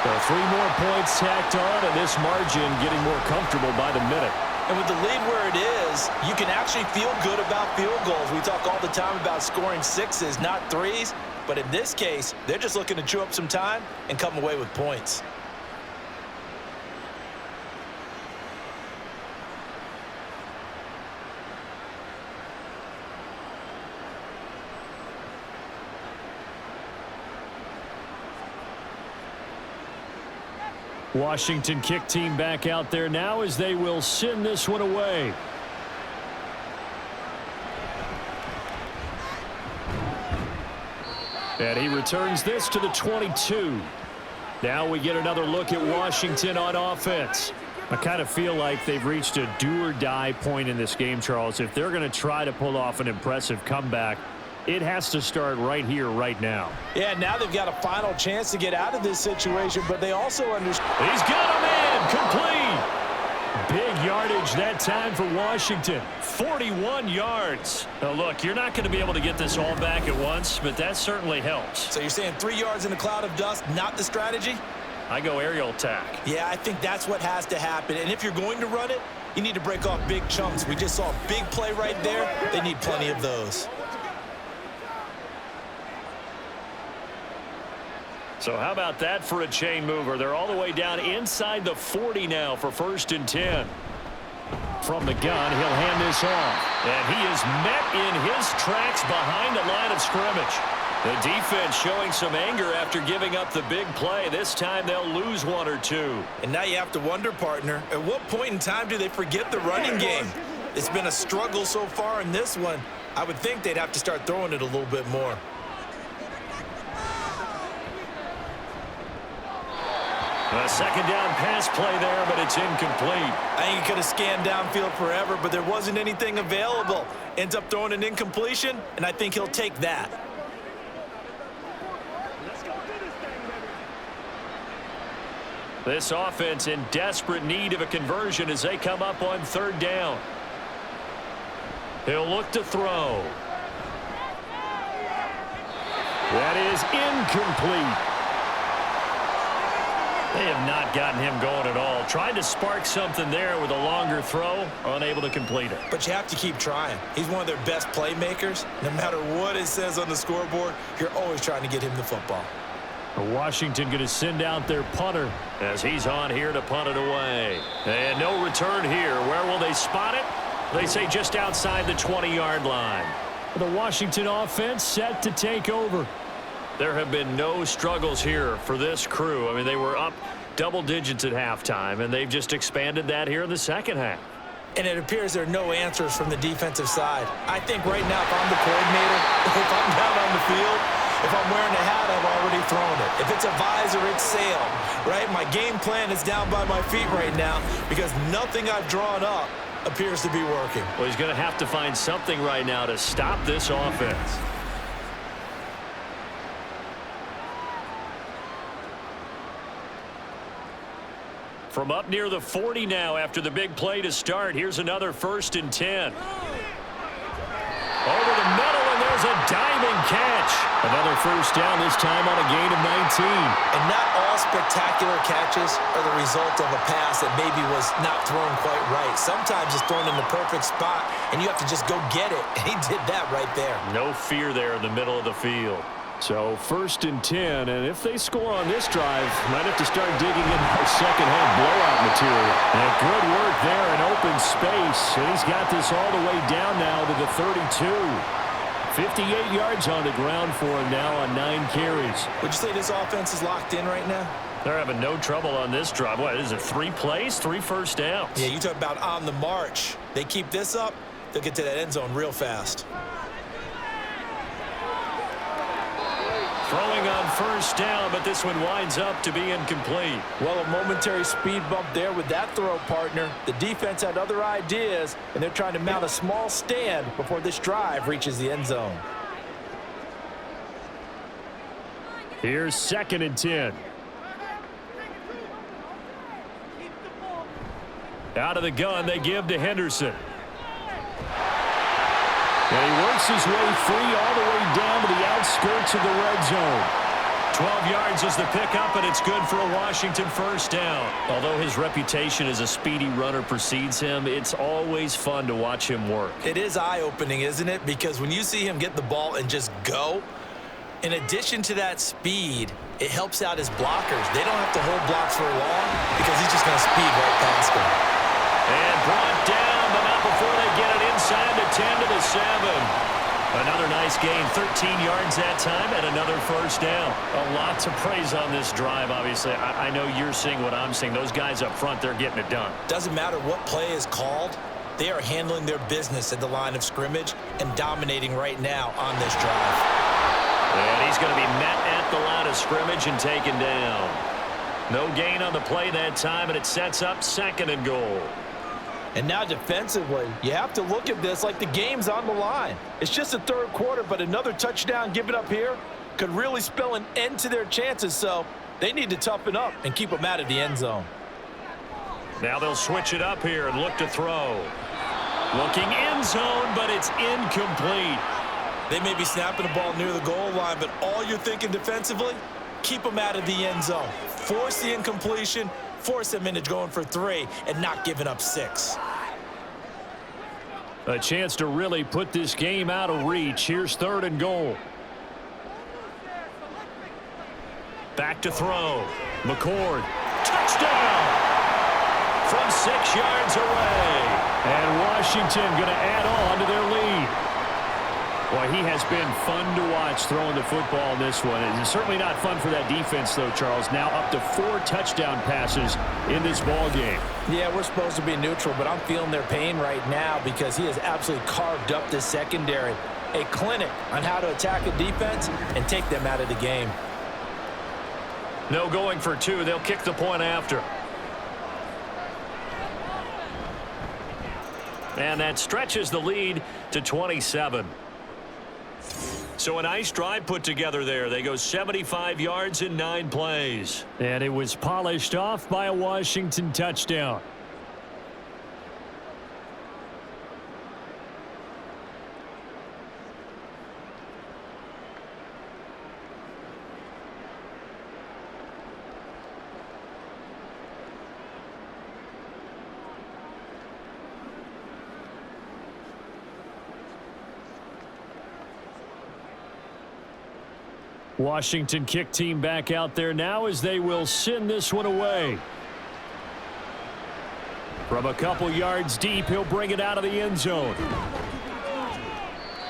So 3 more points tacked on, and this margin getting more comfortable by the minute. And with the lead where it is, you can actually feel good about field goals. We talk all the time about scoring 6s, not 3s. But in this case, they're just looking to chew up some time and come away with points. Washington kick team back out there now as they will send this one away. And he returns this to the 22. Now we get another look at Washington on offense. I kind of feel like they've reached a do-or-die point in this game, Charles. If they're going to try to pull off an impressive comeback, it has to start right here, right now. Yeah, now they've got a final chance to get out of this situation, but they also understand. He's got him in, complete. Big yardage that time for Washington. 41 yards. Now, look, you're not going to be able to get this all back at once, but that certainly helps. So you're saying 3 yards in a cloud of dust, not the strategy? I go aerial attack. Yeah, I think that's what has to happen. And if you're going to run it, you need to break off big chunks. We just saw a big play right there. They need plenty of those. So how about that for a chain mover? They're all the way down inside the 40 now for 1st and 10. From the gun, he'll hand this off. And he is met in his tracks behind the line of scrimmage. The defense showing some anger after giving up the big play. This time they'll lose 1 or 2. And now you have to wonder, partner, at what point in time do they forget the running game? It's been a struggle so far in this one. I would think they'd have to start throwing it a little bit more. A 2nd down pass play there, but it's incomplete. I think he could have scanned downfield forever, but there wasn't anything available. Ends up throwing an incompletion, and I think he'll take that. This offense in desperate need of a conversion as they come up on 3rd down. He'll look to throw. That is incomplete. They have not gotten him going at all. Tried to spark something there with a longer throw, unable to complete it. But you have to keep trying. He's one of their best playmakers. No matter what it says on the scoreboard, you're always trying to get him the football. Washington going to send out their punter as he's on here to punt it away. And no return here. Where will they spot it? They say just outside the 20-yard line. The Washington offense set to take over. There have been no struggles here for this crew. I mean, they were up double digits at halftime, and they've just expanded that here in the 2nd half. And it appears there are no answers from the defensive side. I think right now, if I'm the coordinator, if I'm down on the field, if I'm wearing a hat, I've already thrown it. If it's a visor, it's sail, right? My game plan is down by my feet right now because nothing I've drawn up appears to be working. Well, he's going to have to find something right now to stop this offense. From up near the 40 now after the big play to start. Here's another 1st and 10. Over the middle, and there's a diving catch. Another 1st down, this time on a gain of 19. And not all spectacular catches are the result of a pass that maybe was not thrown quite right. Sometimes it's thrown in the perfect spot, and you have to just go get it. And he did that right there. No fear there in the middle of the field. So 1st and 10, and if they score on this drive, might have to start digging in their 2nd half blowout material. And good work there in open space, and he's got this all the way down now to the 32. 58 yards on the ground for him now on 9 carries. Would you say this offense is locked in right now? They're having no trouble on this drive. What is it, 3 plays, 3 first downs? Yeah, you talk about on the march. They keep this up, they'll get to that end zone real fast. Throwing on 1st down, but this one winds up to be incomplete. Well, a momentary speed bump there with that throw, partner. The defense had other ideas, and they're trying to mount a small stand before this drive reaches the end zone. Here's 2nd and 10. Out of the gun, they give to Henderson. And he works makes his way free all the way down to the outskirts of the red zone. 12 yards is the pickup, and it's good for a Washington first down. Although his reputation as a speedy runner precedes him, it's always fun to watch him work. It is eye-opening, isn't it? Because when you see him get the ball and just go, in addition to that speed, it helps out his blockers. They don't have to hold blocks for long because he's just going to speed right past them. And brought down, but not before they get it inside the 10 to the 7. Another nice gain, 13 yards that time, and another first down. A lot to praise on this drive, obviously. I know you're seeing what I'm seeing. Those guys up front, they're getting it done. Doesn't matter what play is called. They are handling their business at the line of scrimmage and dominating right now on this drive. And he's going to be met at the line of scrimmage and taken down. No gain on the play that time, and it sets up 2nd and goal. And now defensively, you have to look at this like the game's on the line. It's just the 3rd quarter, but another touchdown given up here could really spell an end to their chances, so they need to toughen up and keep them out of the end zone. Now they'll switch it up here and look to throw. Looking end zone, but it's incomplete. They may be snapping the ball near the goal line, but all you're thinking defensively, keep them out of the end zone. Force the incompletion, force them into going for 3 and not giving up 6. A chance to really put this game out of reach. Here's 3rd and goal. Back to throw. McCord. Touchdown! From 6 yards away. And Washington going to add on to their lead. Boy, he has been fun to watch throwing the football in this one. It's certainly not fun for that defense, though, Charles. Now up to 4 touchdown passes in this ball game. Yeah, we're supposed to be neutral, but I'm feeling their pain right now because he has absolutely carved up this secondary. A clinic on how to attack a defense and take them out of the game. No going for 2. They'll kick the point after. And that stretches the lead to 27. So a nice drive put together there. They go 75 yards in 9 plays. And it was polished off by a Washington touchdown. Washington kick team back out there now as they will send this one away. From a couple yards deep, he'll bring it out of the end zone.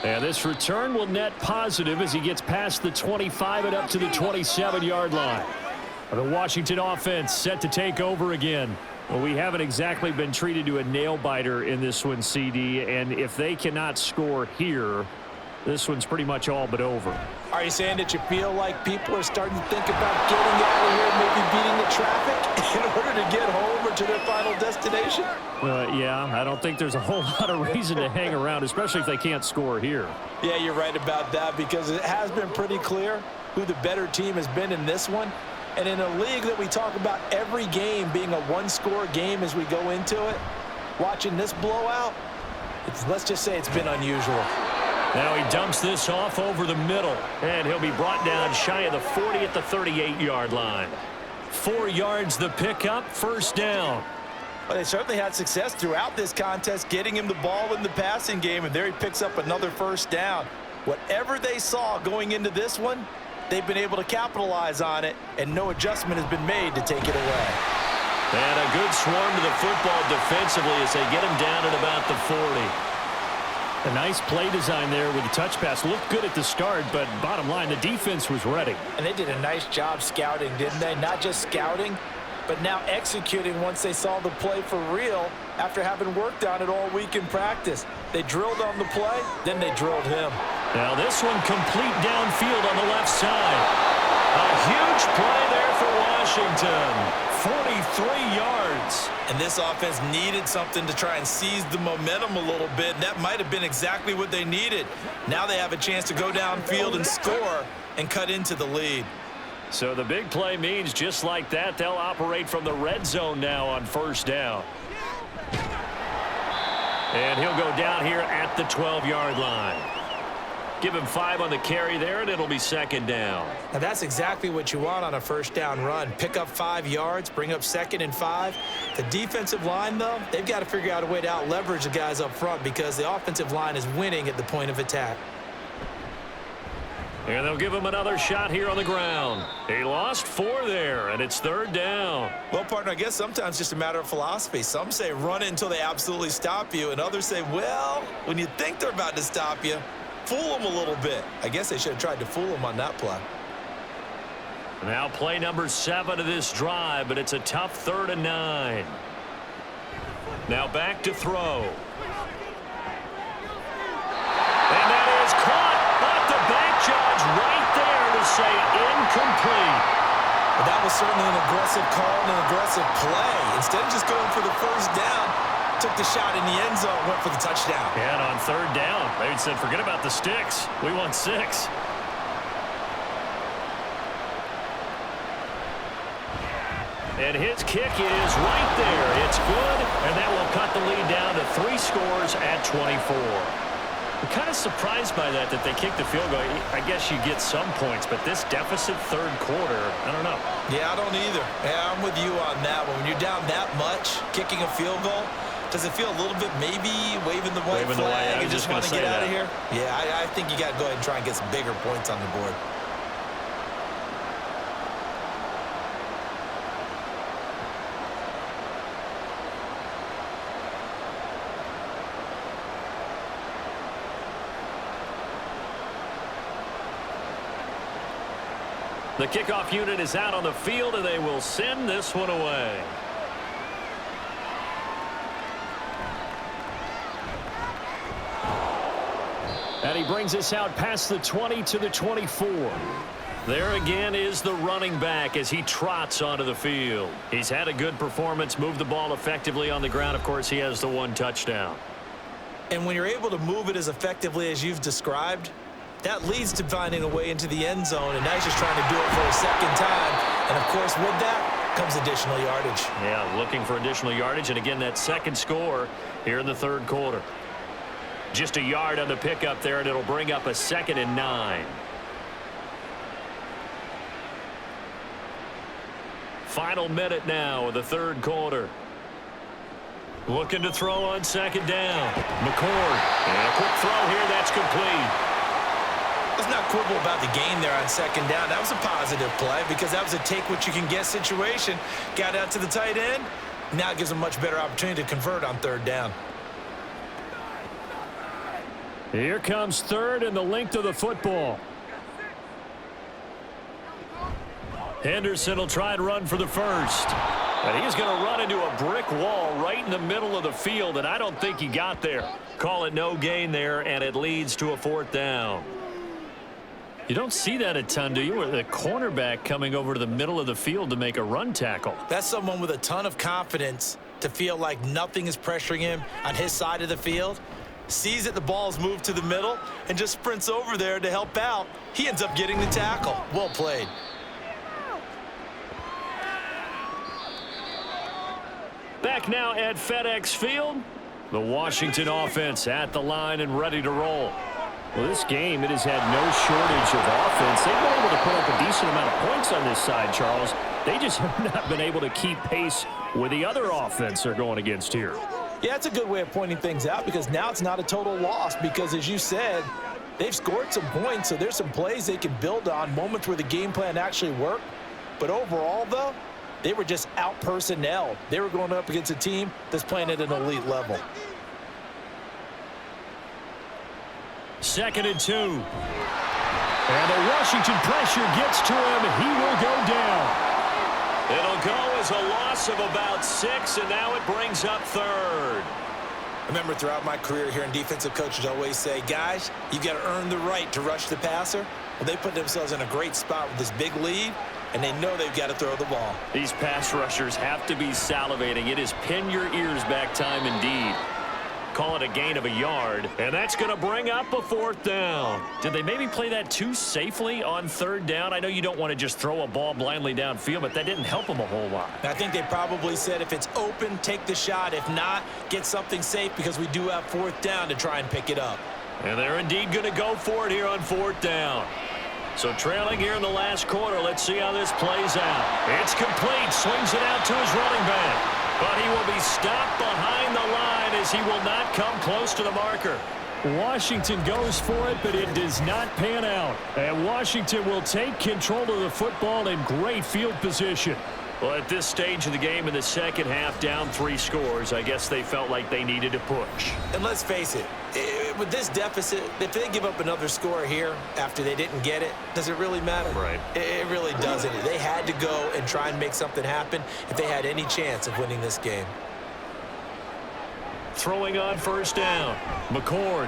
And this return will net positive as he gets past the 25 and up to the 27-yard line. The Washington offense set to take over again. Well, we haven't exactly been treated to a nail-biter in this one, CD, and if they cannot score here, this one's pretty much all but over. Are you saying that you feel like people are starting to think about getting out of here, maybe beating the traffic in order to get home or to their final destination? Yeah, I don't think there's a whole lot of reason to hang around, especially if they can't score here. Yeah, you're right about that because it has been pretty clear who the better team has been in this one. And in a league that we talk about every game being a one-score game as we go into it, watching this blowout, let's just say it's been unusual. Now he dumps this off over the middle, and he'll be brought down shy of the 40 at the 38-yard line. 4 yards the pickup, first down. Well, they certainly had success throughout this contest, getting him the ball in the passing game, and there he picks up another first down. Whatever they saw going into this one, they've been able to capitalize on it, and no adjustment has been made to take it away. And a good swarm to the football defensively as they get him down at about the 40. A nice play design there with the touch pass. Looked good at the start, but bottom line, the defense was ready. And they did a nice job scouting, didn't they? Not just scouting, but now executing once they saw the play for real after having worked on it all week in practice. They drilled on the play, then they drilled him. Now this one complete downfield on the left side. A huge play there for Washington. 43 yards. And this offense needed something to try and seize the momentum a little bit. That might have been exactly what they needed. Now they have a chance to go downfield and score and cut into the lead. So the big play means just like that, they'll operate from the red zone now on first down. And he'll go down here at the 12-yard line. Give him 5 on the carry there, and it'll be second down. Now, that's exactly what you want on a first down run. Pick up 5 yards, bring up 2nd and 5. The defensive line, though, they've got to figure out a way to out-leverage the guys up front because the offensive line is winning at the point of attack. And they'll give him another shot here on the ground. He lost 4 there, and it's third down. Well, partner, I guess sometimes it's just a matter of philosophy. Some say run it until they absolutely stop you, and others say, well, when you think they're about to stop you, fool them a little bit. I guess they should have tried to fool them on that play. Now play number 7 of this drive, but it's a tough 3rd and 9. Now back to throw. And that is caught, but the back judge right there to say incomplete. Well, that was certainly an aggressive call and an aggressive play. Instead of just going for the first down, took the shot in the end zone, went for the touchdown. And on 3rd down, they said, forget about the Stix. We want 6. And his kick is right there. It's good, and that will cut the lead down to 3 scores at 24. I'm kind of surprised by that they kicked the field goal. I guess you get some points, but this deficit 3rd quarter, I don't know. Yeah, I don't either. Yeah, I'm with you on that one. When you're down that much, kicking a field goal, does it feel a little bit maybe waving the white flag and just want to get out of here? Yeah, I think you got to go ahead and try and get some bigger points on the board. The kickoff unit is out on the field, and they will send this one away. And he brings us out past the 20 to the 24. There again is the running back as he trots onto the field. He's had a good performance, moved the ball effectively on the ground. Of course, he has the 1 touchdown. And when you're able to move it as effectively as you've described, that leads to finding a way into the end zone, and now he's just trying to do it for a 2nd time. And, of course, with that comes additional yardage. Yeah, looking for additional yardage, and again, that 2nd score here in the 3rd quarter. Just a yard on the pickup there, and it'll bring up a 2nd and 9. Final minute now of the 3rd quarter. Looking to throw on 2nd down. McCord, and a quick throw here, that's complete. Let's not quibble about the gain there on 2nd down. That was a positive play because that was a take-what-you-can-get situation. Got out to the tight end. Now it gives them a much better opportunity to convert on 3rd down. Here comes 3rd and the length of the football. Henderson will try and run for the 1st. And he's going to run into a brick wall right in the middle of the field, and I don't think he got there. Call it no gain there, and it leads to a 4th down. You don't see that a ton, do you? With a cornerback coming over to the middle of the field to make a run tackle. That's someone with a ton of confidence to feel like nothing is pressuring him on his side of the field. Sees that the ball's moved to the middle and just sprints over there to help out. He ends up getting the tackle. Well played. Back now at FedEx Field. The Washington offense at the line and ready to roll. Well, this game, it has had no shortage of offense. They've been able to put up a decent amount of points on this side, Charles. They just have not been able to keep pace with the other offense they're going against here. Yeah, it's a good way of pointing things out because now it's not a total loss because, as you said, they've scored some points, so there's some plays they can build on, moments where the game plan actually worked. But overall, though, they were just out-personnelled. They were going up against a team that's playing at an elite level. 2nd and 2. And the Washington pressure gets to him. He will go down. It'll go as a loss of about 6, and now it brings up 3rd. I remember throughout my career hearing defensive coaches always say, guys, you've got to earn the right to rush the passer. Well, they put themselves in a great spot with this big lead, and they know they've got to throw the ball. These pass rushers have to be salivating. It is pin your ears back time indeed. Call it a gain of a yard, and that's going to bring up a 4th down. Did they maybe play that too safely on 3rd down? I know you don't want to just throw a ball blindly downfield, but that didn't help them a whole lot. I think they probably said if it's open, take the shot. If not, get something safe because we do have 4th down to try and pick it up. And they're indeed going to go for it here on 4th down. So trailing here in the last quarter. Let's see how this plays out. It's complete. Swings it out to his running back. But he will be stopped behind the line as he will not come close to the marker. Washington goes for it, but it does not pan out. And Washington will take control of the football in great field position. Well, at this stage of the game in the second half, down 3 scores, I guess they felt like they needed to push. And let's face it, with this deficit, if they give up another score here after they didn't get it, does it really matter? Right. It really doesn't. They had to go and try and make something happen if they had any chance of winning this game. Throwing on 1st down. McCord.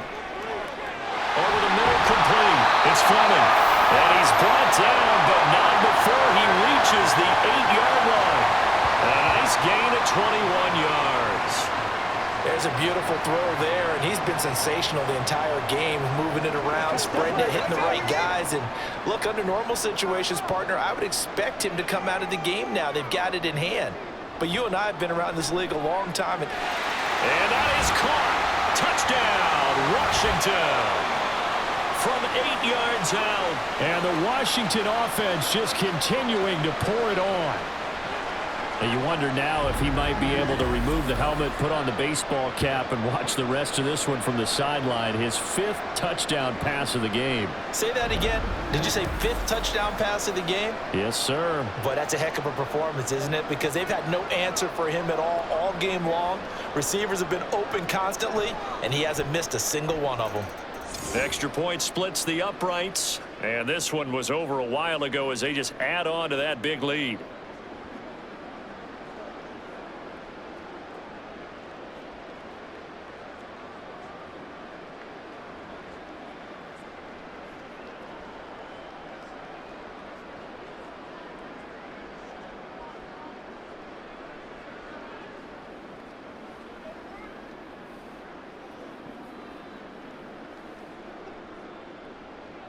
Over the middle, complete. It's Fleming. And he's brought down, but not before he reaches the 8-yard line. A nice gain of 21 yards. There's a beautiful throw there, and he's been sensational the entire game, moving it around, spreading it, hitting the right guys. And look, under normal situations, partner, I would expect him to come out of the game now. They've got it in hand. But you and I have been around this league a long time. And that is caught. Touchdown, Washington. From 8 yards out. And the Washington offense just continuing to pour it on. And you wonder now if he might be able to remove the helmet, put on the baseball cap, and watch the rest of this one from the sideline. His 5th touchdown pass of the game. Say that again. Did you say 5th touchdown pass of the game? Yes, sir. But that's a heck of a performance, isn't it? Because they've had no answer for him at all game long. Receivers have been open constantly, and he hasn't missed a single one of them. Extra point splits the uprights. And this one was over a while ago as they just add on to that big lead.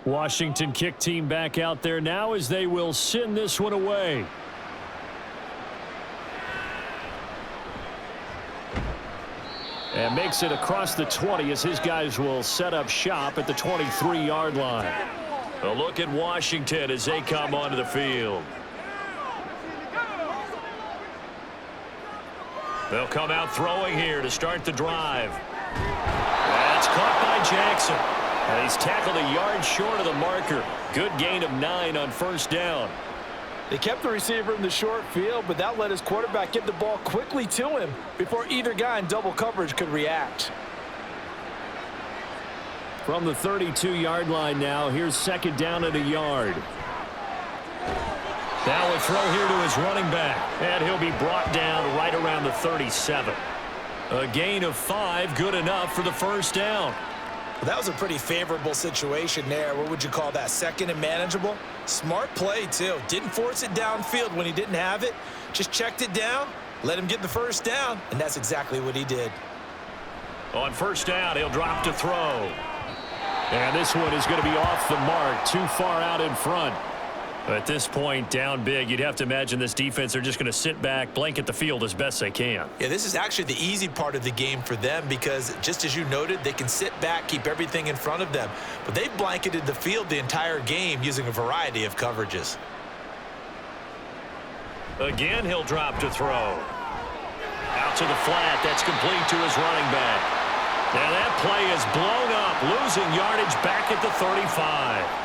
Washington kick team back out there now as they will send this one away. And makes it across the 20 as his guys will set up shop at the 23-yard line. A look at Washington as they come onto the field. They'll come out throwing here to start the drive. That's caught by Jackson. And he's tackled a yard short of the marker. Good gain of 9 on 1st down. They kept the receiver in the short field, but that let his quarterback get the ball quickly to him before either guy in double coverage could react. From the 32-yard line now, here's 2nd down at a yard. Now a throw here to his running back. And he'll be brought down right around the 37. A gain of 5, good enough for the 1st down. Well, that was a pretty favorable situation there. What would you call that? 2nd and manageable? Smart play, too. Didn't force it downfield when he didn't have it. Just checked it down, let him get the 1st down, and that's exactly what he did. On 1st down, he'll drop to throw. And this one is going to be off the mark, too far out in front. At this point, down big, you'd have to imagine this defense are just going to sit back, blanket the field as best they can. Yeah, this is actually the easy part of the game for them because, just as you noted, they can sit back, keep everything in front of them. But they've blanketed the field the entire game using a variety of coverages. Again, he'll drop to throw. Out to the flat. That's complete to his running back. And that play is blown up, losing yardage back at the 35.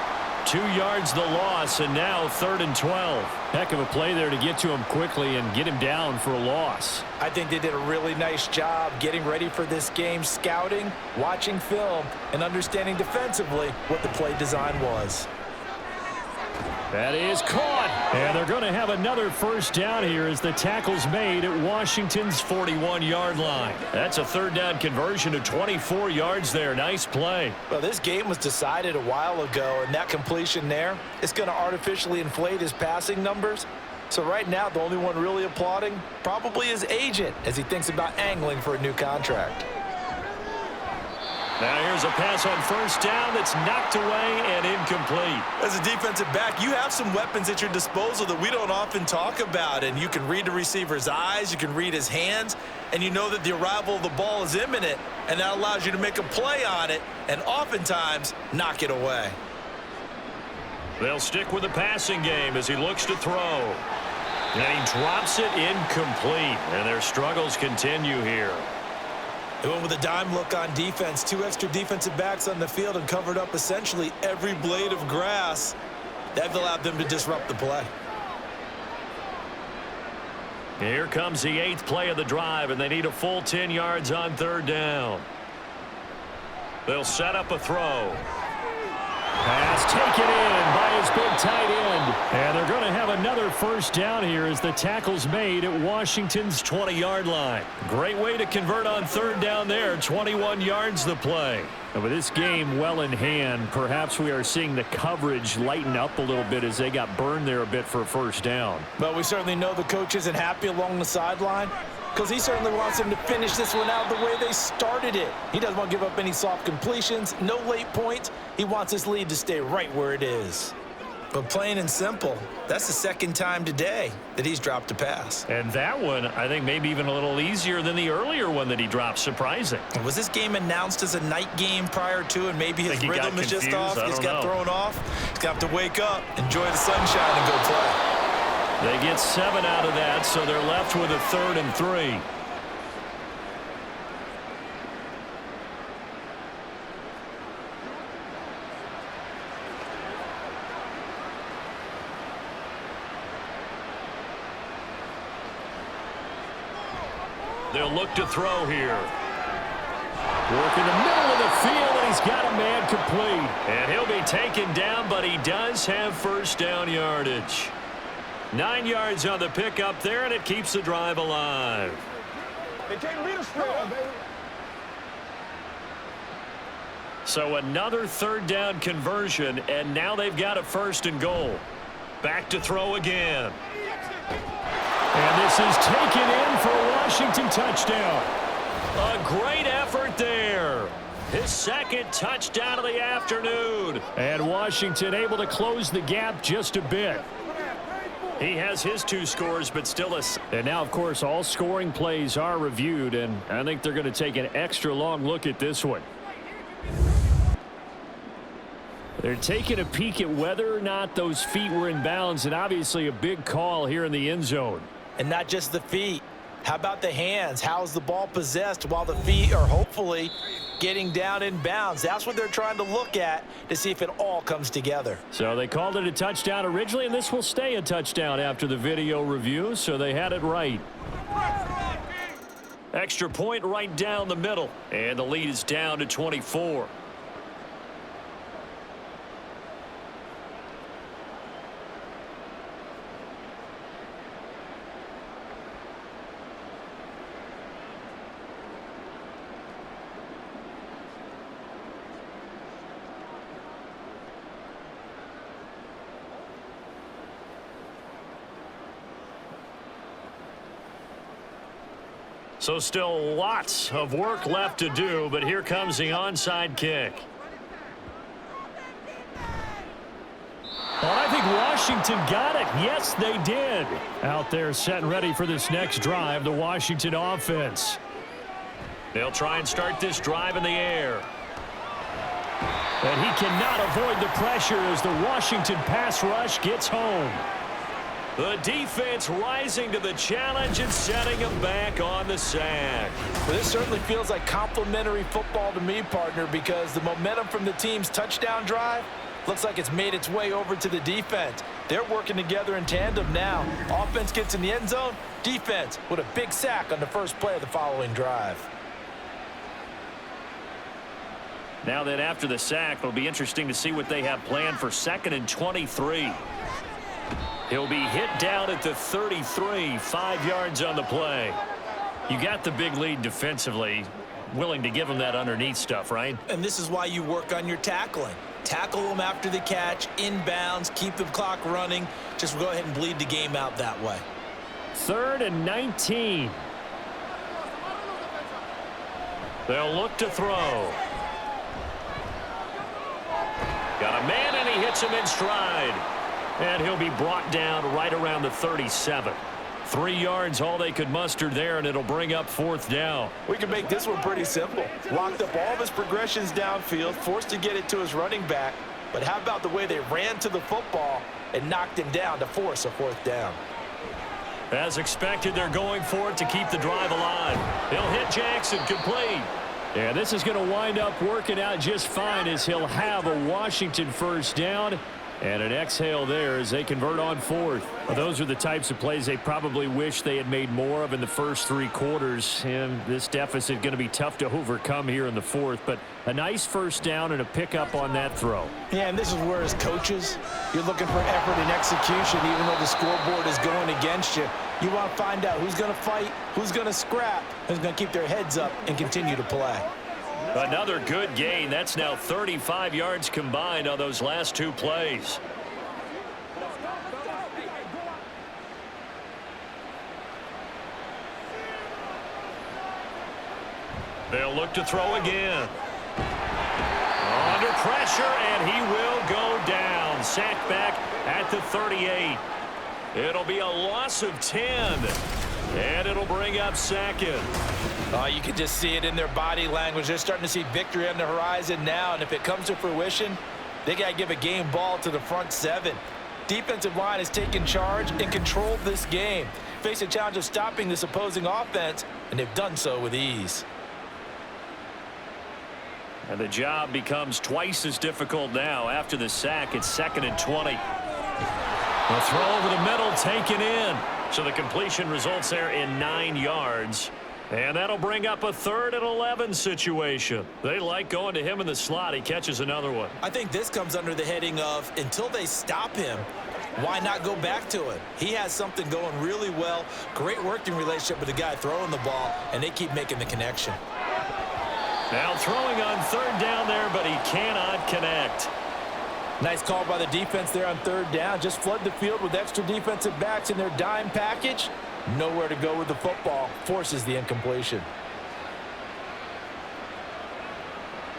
2 yards the loss, and now 3rd and 12. Heck of a play there to get to him quickly and get him down for a loss. I think they did a really nice job getting ready for this game, scouting, watching film, and understanding defensively what the play design was. That is caught. And they're going to have another 1st down here as the tackle's made at Washington's 41-yard line. That's a 3rd down conversion of 24 yards there. Nice play. Well, this game was decided a while ago, and that completion there is going to artificially inflate his passing numbers. So right now, the only one really applauding probably his agent as he thinks about angling for a new contract. Now here's a pass on 1st down that's knocked away and incomplete. As a defensive back, you have some weapons at your disposal that we don't often talk about, and you can read the receiver's eyes, you can read his hands, and you know that the arrival of the ball is imminent, and that allows you to make a play on it and oftentimes knock it away. They'll stick with the passing game as he looks to throw. And he drops it incomplete, and their struggles continue here. They went with a dime look on defense. 2 extra defensive backs on the field and covered up essentially every blade of grass. That allowed them to disrupt the play. Here comes the 8th play of the drive, and they need a full 10 yards on 3rd down. They'll set up a throw. Pass taken in by his big tight end. And they're going to have another first down here as the tackle's made at Washington's 20-yard line. Great way to convert on 3rd down there. 21 yards the play. And with this game well in hand, perhaps we are seeing the coverage lighten up a little bit as they got burned there a bit for a first down. But we certainly know the coach isn't happy along the sideline, because he certainly wants them to finish this one out the way they started it. He doesn't want to give up any soft completions, no late points. He wants his lead to stay right where it is. But plain and simple, that's the 2nd time today that he's dropped a pass. And that one, I think, maybe even a little easier than the earlier one that he dropped. Surprising. Was this game announced as a night game prior to, and maybe his rhythm is just off? He's got thrown off. He's got to wake up, enjoy the sunshine, and go play. They get 7 out of that, so they're left with a 3rd and 3. They'll look to throw here. Work in the middle of the field, and he's got a man complete. And he'll be taken down, but he does have first down yardage. 9 yards on the pickup there, and it keeps the drive alive. So another 3rd down conversion, and now they've got a 1st and goal. Back to throw again. And this is taken in for a Washington touchdown. A great effort there. His 2nd touchdown of the afternoon. And Washington able to close the gap just a bit. He has his 2 scores, but still a... And now, of course, all scoring plays are reviewed, and I think they're going to take an extra long look at this one. They're taking a peek at whether or not those feet were in bounds, and obviously a big call here in the end zone. And not just the feet. How about the hands? How's the ball possessed while the feet are hopefully getting down in bounds? That's what they're trying to look at to see if it all comes together. So they called it a touchdown originally, and this will stay a touchdown after the video review, so they had it right. Extra point right down the middle, and the lead is down to 24. So still lots of work left to do, but here comes the onside kick. Well, I think Washington got it. Yes, they did. Out there set and ready for this next drive, the Washington offense. They'll try and start this drive in the air. And he cannot avoid the pressure as the Washington pass rush gets home. The defense rising to the challenge and setting him back on the sack. Well, this certainly feels like complimentary football to me, partner, because the momentum from the team's touchdown drive looks like it's made its way over to the defense. They're working together in tandem now. Offense gets in the end zone. Defense with a big sack on the first play of the following drive. Now that after the sack, it'll be interesting to see what they have planned for 2nd and 23. He'll be hit down at the 33, 5 yards on the play. You got the big lead defensively, willing to give him that underneath stuff, right? And this is why you work on your tackling. Tackle them after the catch, inbounds, keep the clock running. Just go ahead and bleed the game out that way. 3rd and 19. They'll look to throw. Got a man, and he hits takes him in stride. And he'll be brought down right around the 37. 3 yards, all they could muster there, and it'll bring up 4th down. We can make this one pretty simple. Locked up all of his progressions downfield, forced to get it to his running back. But how about the way they ran to the football and knocked him down to force a 4th down? As expected, they're going for it to keep the drive alive. He'll hit Jackson, complete. Yeah, this is going to wind up working out just fine as he'll have a Washington 1st down. And an exhale there as they convert on 4th. Well, those are the types of plays they probably wish they had made more of in the first 3 quarters. And this deficit going to be tough to overcome here in the 4th. But a nice 1st down and a pickup on that throw. Yeah, and this is where as coaches, you're looking for effort and execution even though the scoreboard is going against you. You want to find out who's going to fight, who's going to scrap, who's going to keep their heads up and continue to play. Another good gain. That's now 35 yards combined on those last 2 plays. They'll look to throw again. Under pressure, and he will go down. Sacked back at the 38. It'll be a loss of 10. And it'll bring up 2nd. You can just see it in their body language. They're starting to see victory on the horizon now, and if it comes to fruition, they got to give a game ball to the front 7. Defensive line has taken charge and controlled this game. Face a challenge of stopping this opposing offense, and they've done so with ease. And the job becomes twice as difficult now after the sack. It's 2nd and 20. The throw over the middle taken in. So the completion results there in 9 yards. And that'll bring up a 3rd and 11 situation. They like going to him in the slot. He catches another one. I think this comes under the heading of until they stop him, why not go back to it? He has something going really well. Great working relationship with the guy throwing the ball, and they keep making the connection. Now throwing on 3rd down there, but he cannot connect. Nice call by the defense there on 3rd down. Just flood the field with extra defensive backs in their dime package. Nowhere to go with the football. Forces the incompletion.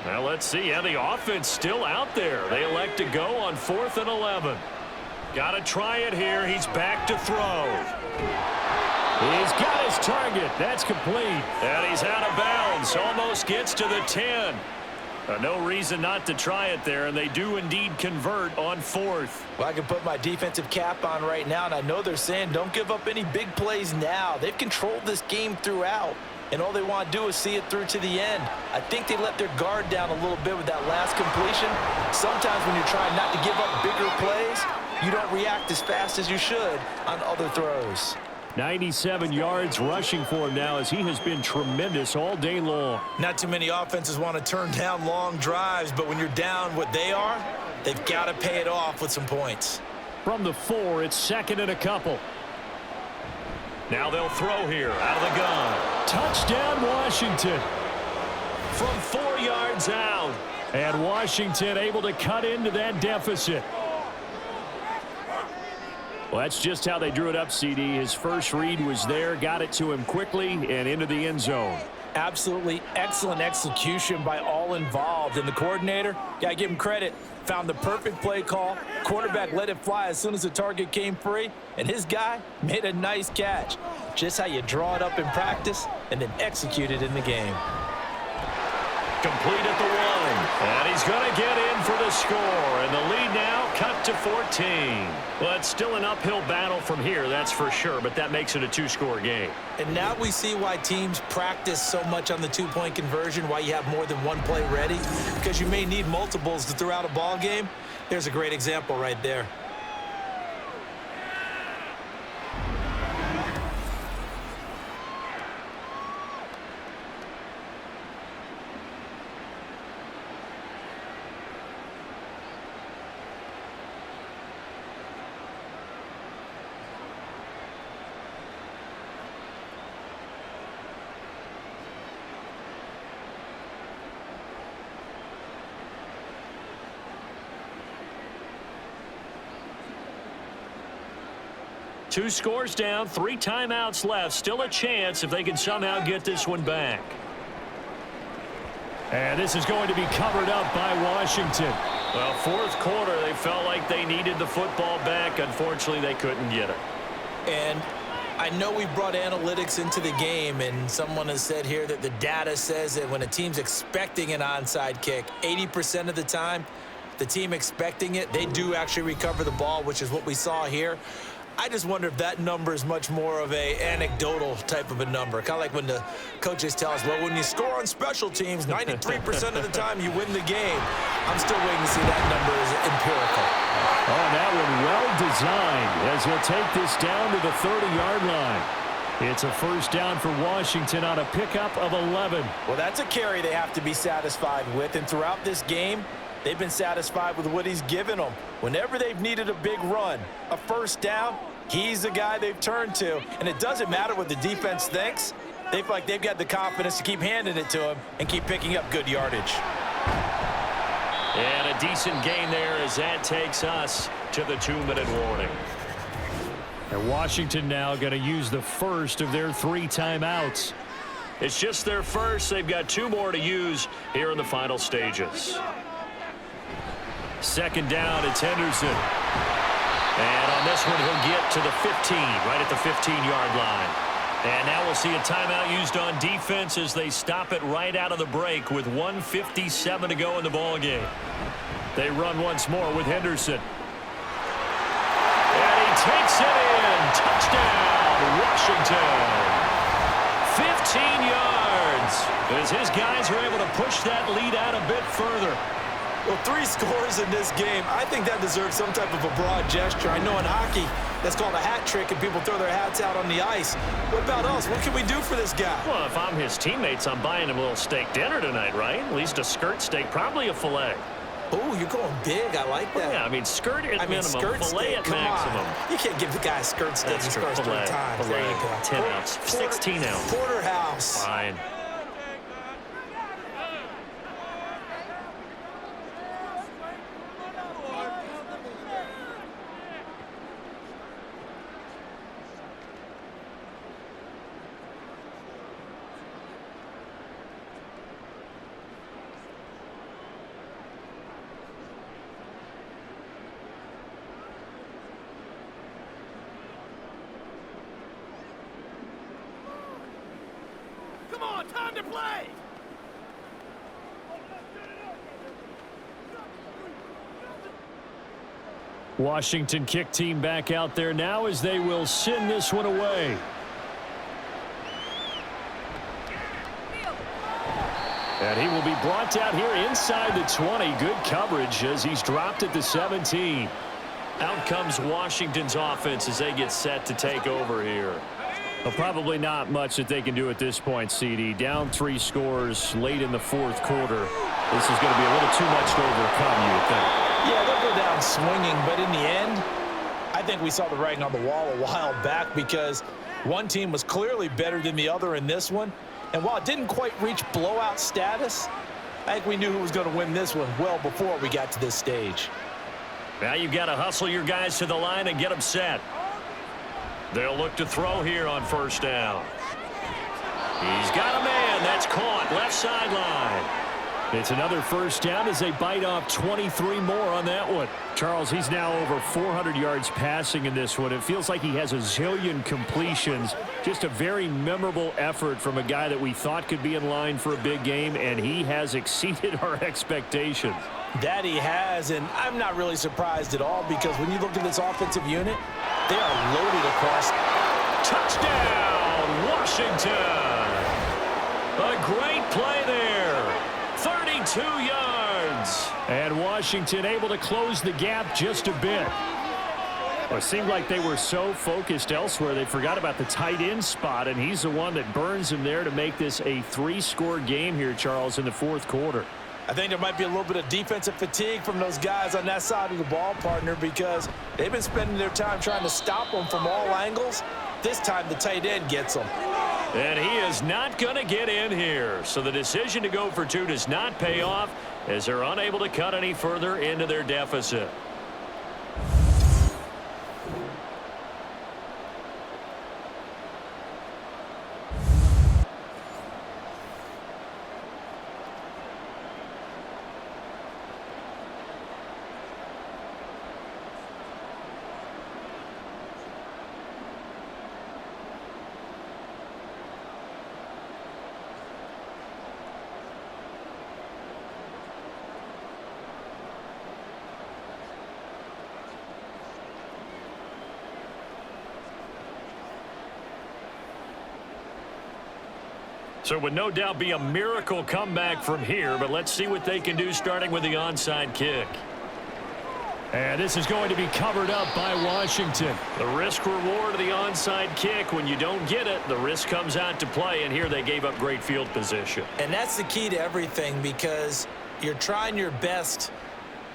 Now let's see. Yeah, the offense still out there. They elect to go on 4th and 11. Got to try it here. He's back to throw. He's got his target. That's complete. And he's out of bounds. Almost gets to the 10. No reason not to try it there, and they do indeed convert on 4th. Well, I can put my defensive cap on right now, and I know they're saying don't give up any big plays now. They've controlled this game throughout, and all they want to do is see it through to the end. I think they let their guard down a little bit with that last completion. Sometimes when you're trying not to give up bigger plays, you don't react as fast as you should on other throws. 97 yards rushing for him now as he has been tremendous all day long. Not too many offenses want to turn down long drives, but when you're down what they are, they've got to pay it off with some points. From the 4, it's 2nd and a couple. Now they'll throw here out of the gun. Touchdown, Washington. From 4 yards out. And Washington able to cut into that deficit. Well, that's just how they drew it up, CD. His first read was there, got it to him quickly, and into the end zone. Absolutely excellent execution by all involved. And the coordinator, got to give him credit, found the perfect play call. Quarterback let it fly as soon as the target came free, and his guy made a nice catch. Just how you draw it up in practice and then execute it in the game. Complete at the 1. And he's going to get in for the score. And the lead now cut to 14. Well, it's still an uphill battle from here, that's for sure, but that makes it a 2-score game. And now we see why teams practice so much on the 2-point conversion, why you have more than one play ready, because you may need multiples to throw out a ball game. There's a great example right there. Two scores down, 3 timeouts left. Still a chance if they can somehow get this one back. And this is going to be covered up by Washington. Well, fourth quarter, they felt like they needed the football back. Unfortunately, they couldn't get it. And I know we brought analytics into the game, and someone has said here that the data says that when a team's expecting an onside kick, 80% of the time, the team expecting it, they do actually recover the ball, which is what we saw here. I just wonder if that number is much more of a anecdotal type of a number. Kind of like when the coaches tell us, well, when you score on special teams, 93% of the time you win the game. I'm still waiting to see that number is empirical. Oh, that one well designed as he'll take this down to the 30-yard line. It's a first down for Washington on a pickup of 11. Well, that's a carry they have to be satisfied with, and throughout this game, they've been satisfied with what he's given them. Whenever they've needed a big run, a first down, he's the guy they've turned to. And it doesn't matter what the defense thinks. They feel like they've got the confidence to keep handing it to him and keep picking up good yardage. And a decent gain there as that takes us to the 2-minute warning. And Washington now going to use the first of their 3 timeouts. It's just their first. They've got 2 more to use here in the final stages. Second down, it's Henderson. And on this one, he'll get to the 15, right at the 15-yard line. And now we'll see a timeout used on defense as they stop it right out of the break with 1:57 to go in the ballgame. They run once more with Henderson. And he takes it in. Touchdown, Washington. 15 yards as his guys are able to push that lead out a bit further. Well, 3 scores in this game. I think that deserves some type of a broad gesture. I know in hockey, that's called a hat trick, and people throw their hats out on the ice. What about us? What can we do for this guy? Well, if I'm his teammates, I'm buying him a little steak dinner tonight, right? At least a skirt steak, probably a filet. Oh, you're going big. I like that. Yeah, I mean, skirt at minimum, skirt filet steak, at come maximum. on. You can't give the guy a skirt steak. That's He true. scores 3 times. Filet, There you go. 10 ounce, 16 ounce. Porterhouse. Fine. Come on, time to play! Washington kick team back out there now as they will send this one away. And he will be brought down here inside the 20. Good coverage as he's dropped at the 17. Out comes Washington's offense as they get set to take over here. Well, probably not much that they can do at this point, CD. Down 3 scores late in the 4th quarter. This is going to be a little too much to overcome, you would think. Yeah, they'll go down swinging, but in the end, I think we saw the writing on the wall a while back because one team was clearly better than the other in this one. And while it didn't quite reach blowout status, I think we knew who was going to win this one well before we got to this stage. Now you've got to hustle your guys to the line and get them set. They'll look to throw here on first down. He's got a man. That's caught. Left sideline. It's another first down as they bite off 23 more on that one. Charles, he's now over 400 yards passing in this one. It feels like he has a zillion completions. Just a very memorable effort from a guy that we thought could be in line for a big game, and he has exceeded our expectations. That he has, and I'm not really surprised at all because when you look at this offensive unit, they are loaded across. Touchdown, Washington. A great play there. 32 yards. And Washington able to close the gap just a bit. Well, it seemed like they were so focused elsewhere they forgot about the tight end spot, and he's the one that burns him there to make this a 3-score game here, Charles, in the 4th quarter. I think there might be a little bit of defensive fatigue from those guys on that side of the ball, partner, because they've been spending their time trying to stop them from all angles. This time the tight end gets them. And he is not going to get in here. So the decision to go for 2 does not pay off as they're unable to cut any further into their deficit. So it would no doubt be a miracle comeback from here, but let's see what they can do starting with the onside kick. And this is going to be covered up by Washington. The risk reward of the onside kick, when you don't get it, the risk comes out to play, and here they gave up great field position. And that's the key to everything, because you're trying your best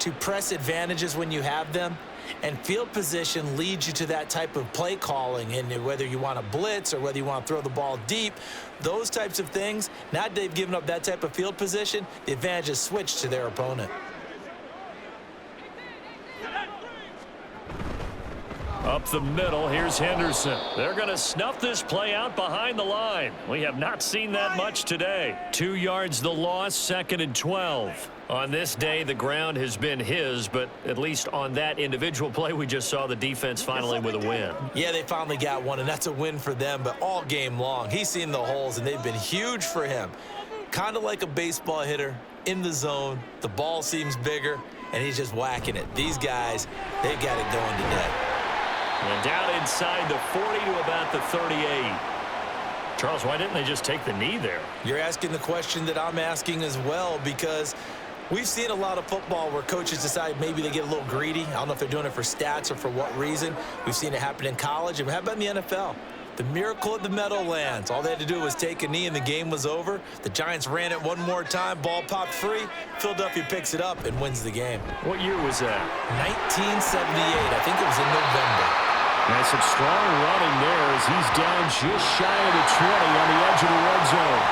to press advantages when you have them, and field position leads you to that type of play calling. And whether you want to blitz or whether you want to throw the ball deep, those types of things, now that they've given up that type of field position, the advantage is switched to their opponent. Up the middle, here's Henderson. They're going to snuff this play out behind the line. We have not seen that much today. 2 yards the loss, 2nd and 12. On this day, the ground has been his, but at least on that individual play, we just saw the defense finally with a win. Yeah, they finally got one, and that's a win for them, but all game long, he's seen the holes, and they've been huge for him. Kind of like a baseball hitter in the zone. The ball seems bigger, and he's just whacking it. These guys, they've got it going today. And down inside the 40 to about the 38. Charles, why didn't they just take the knee there? You're asking the question that I'm asking as well, because we've seen a lot of football where coaches decide maybe they get a little greedy. I don't know if they're doing it for stats or for what reason. We've seen it happen in college, and how about in the NFL? The miracle at the Meadowlands. All they had to do was take a knee and the game was over. The Giants ran it one more time. Ball popped free. Philadelphia picks it up and wins the game. What year was that? 1978. I think it was in November. And some strong running there as he's down just shy of the 20 on the edge of the red zone.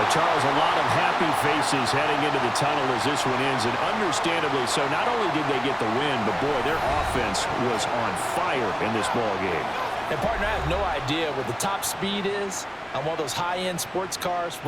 But Charles, a lot of happy faces heading into the tunnel as this one ends, and understandably so. Not only did they get the win, but boy, their offense was on fire in this ball game. And partner, I have no idea what the top speed is on one of those high-end sports cars. What's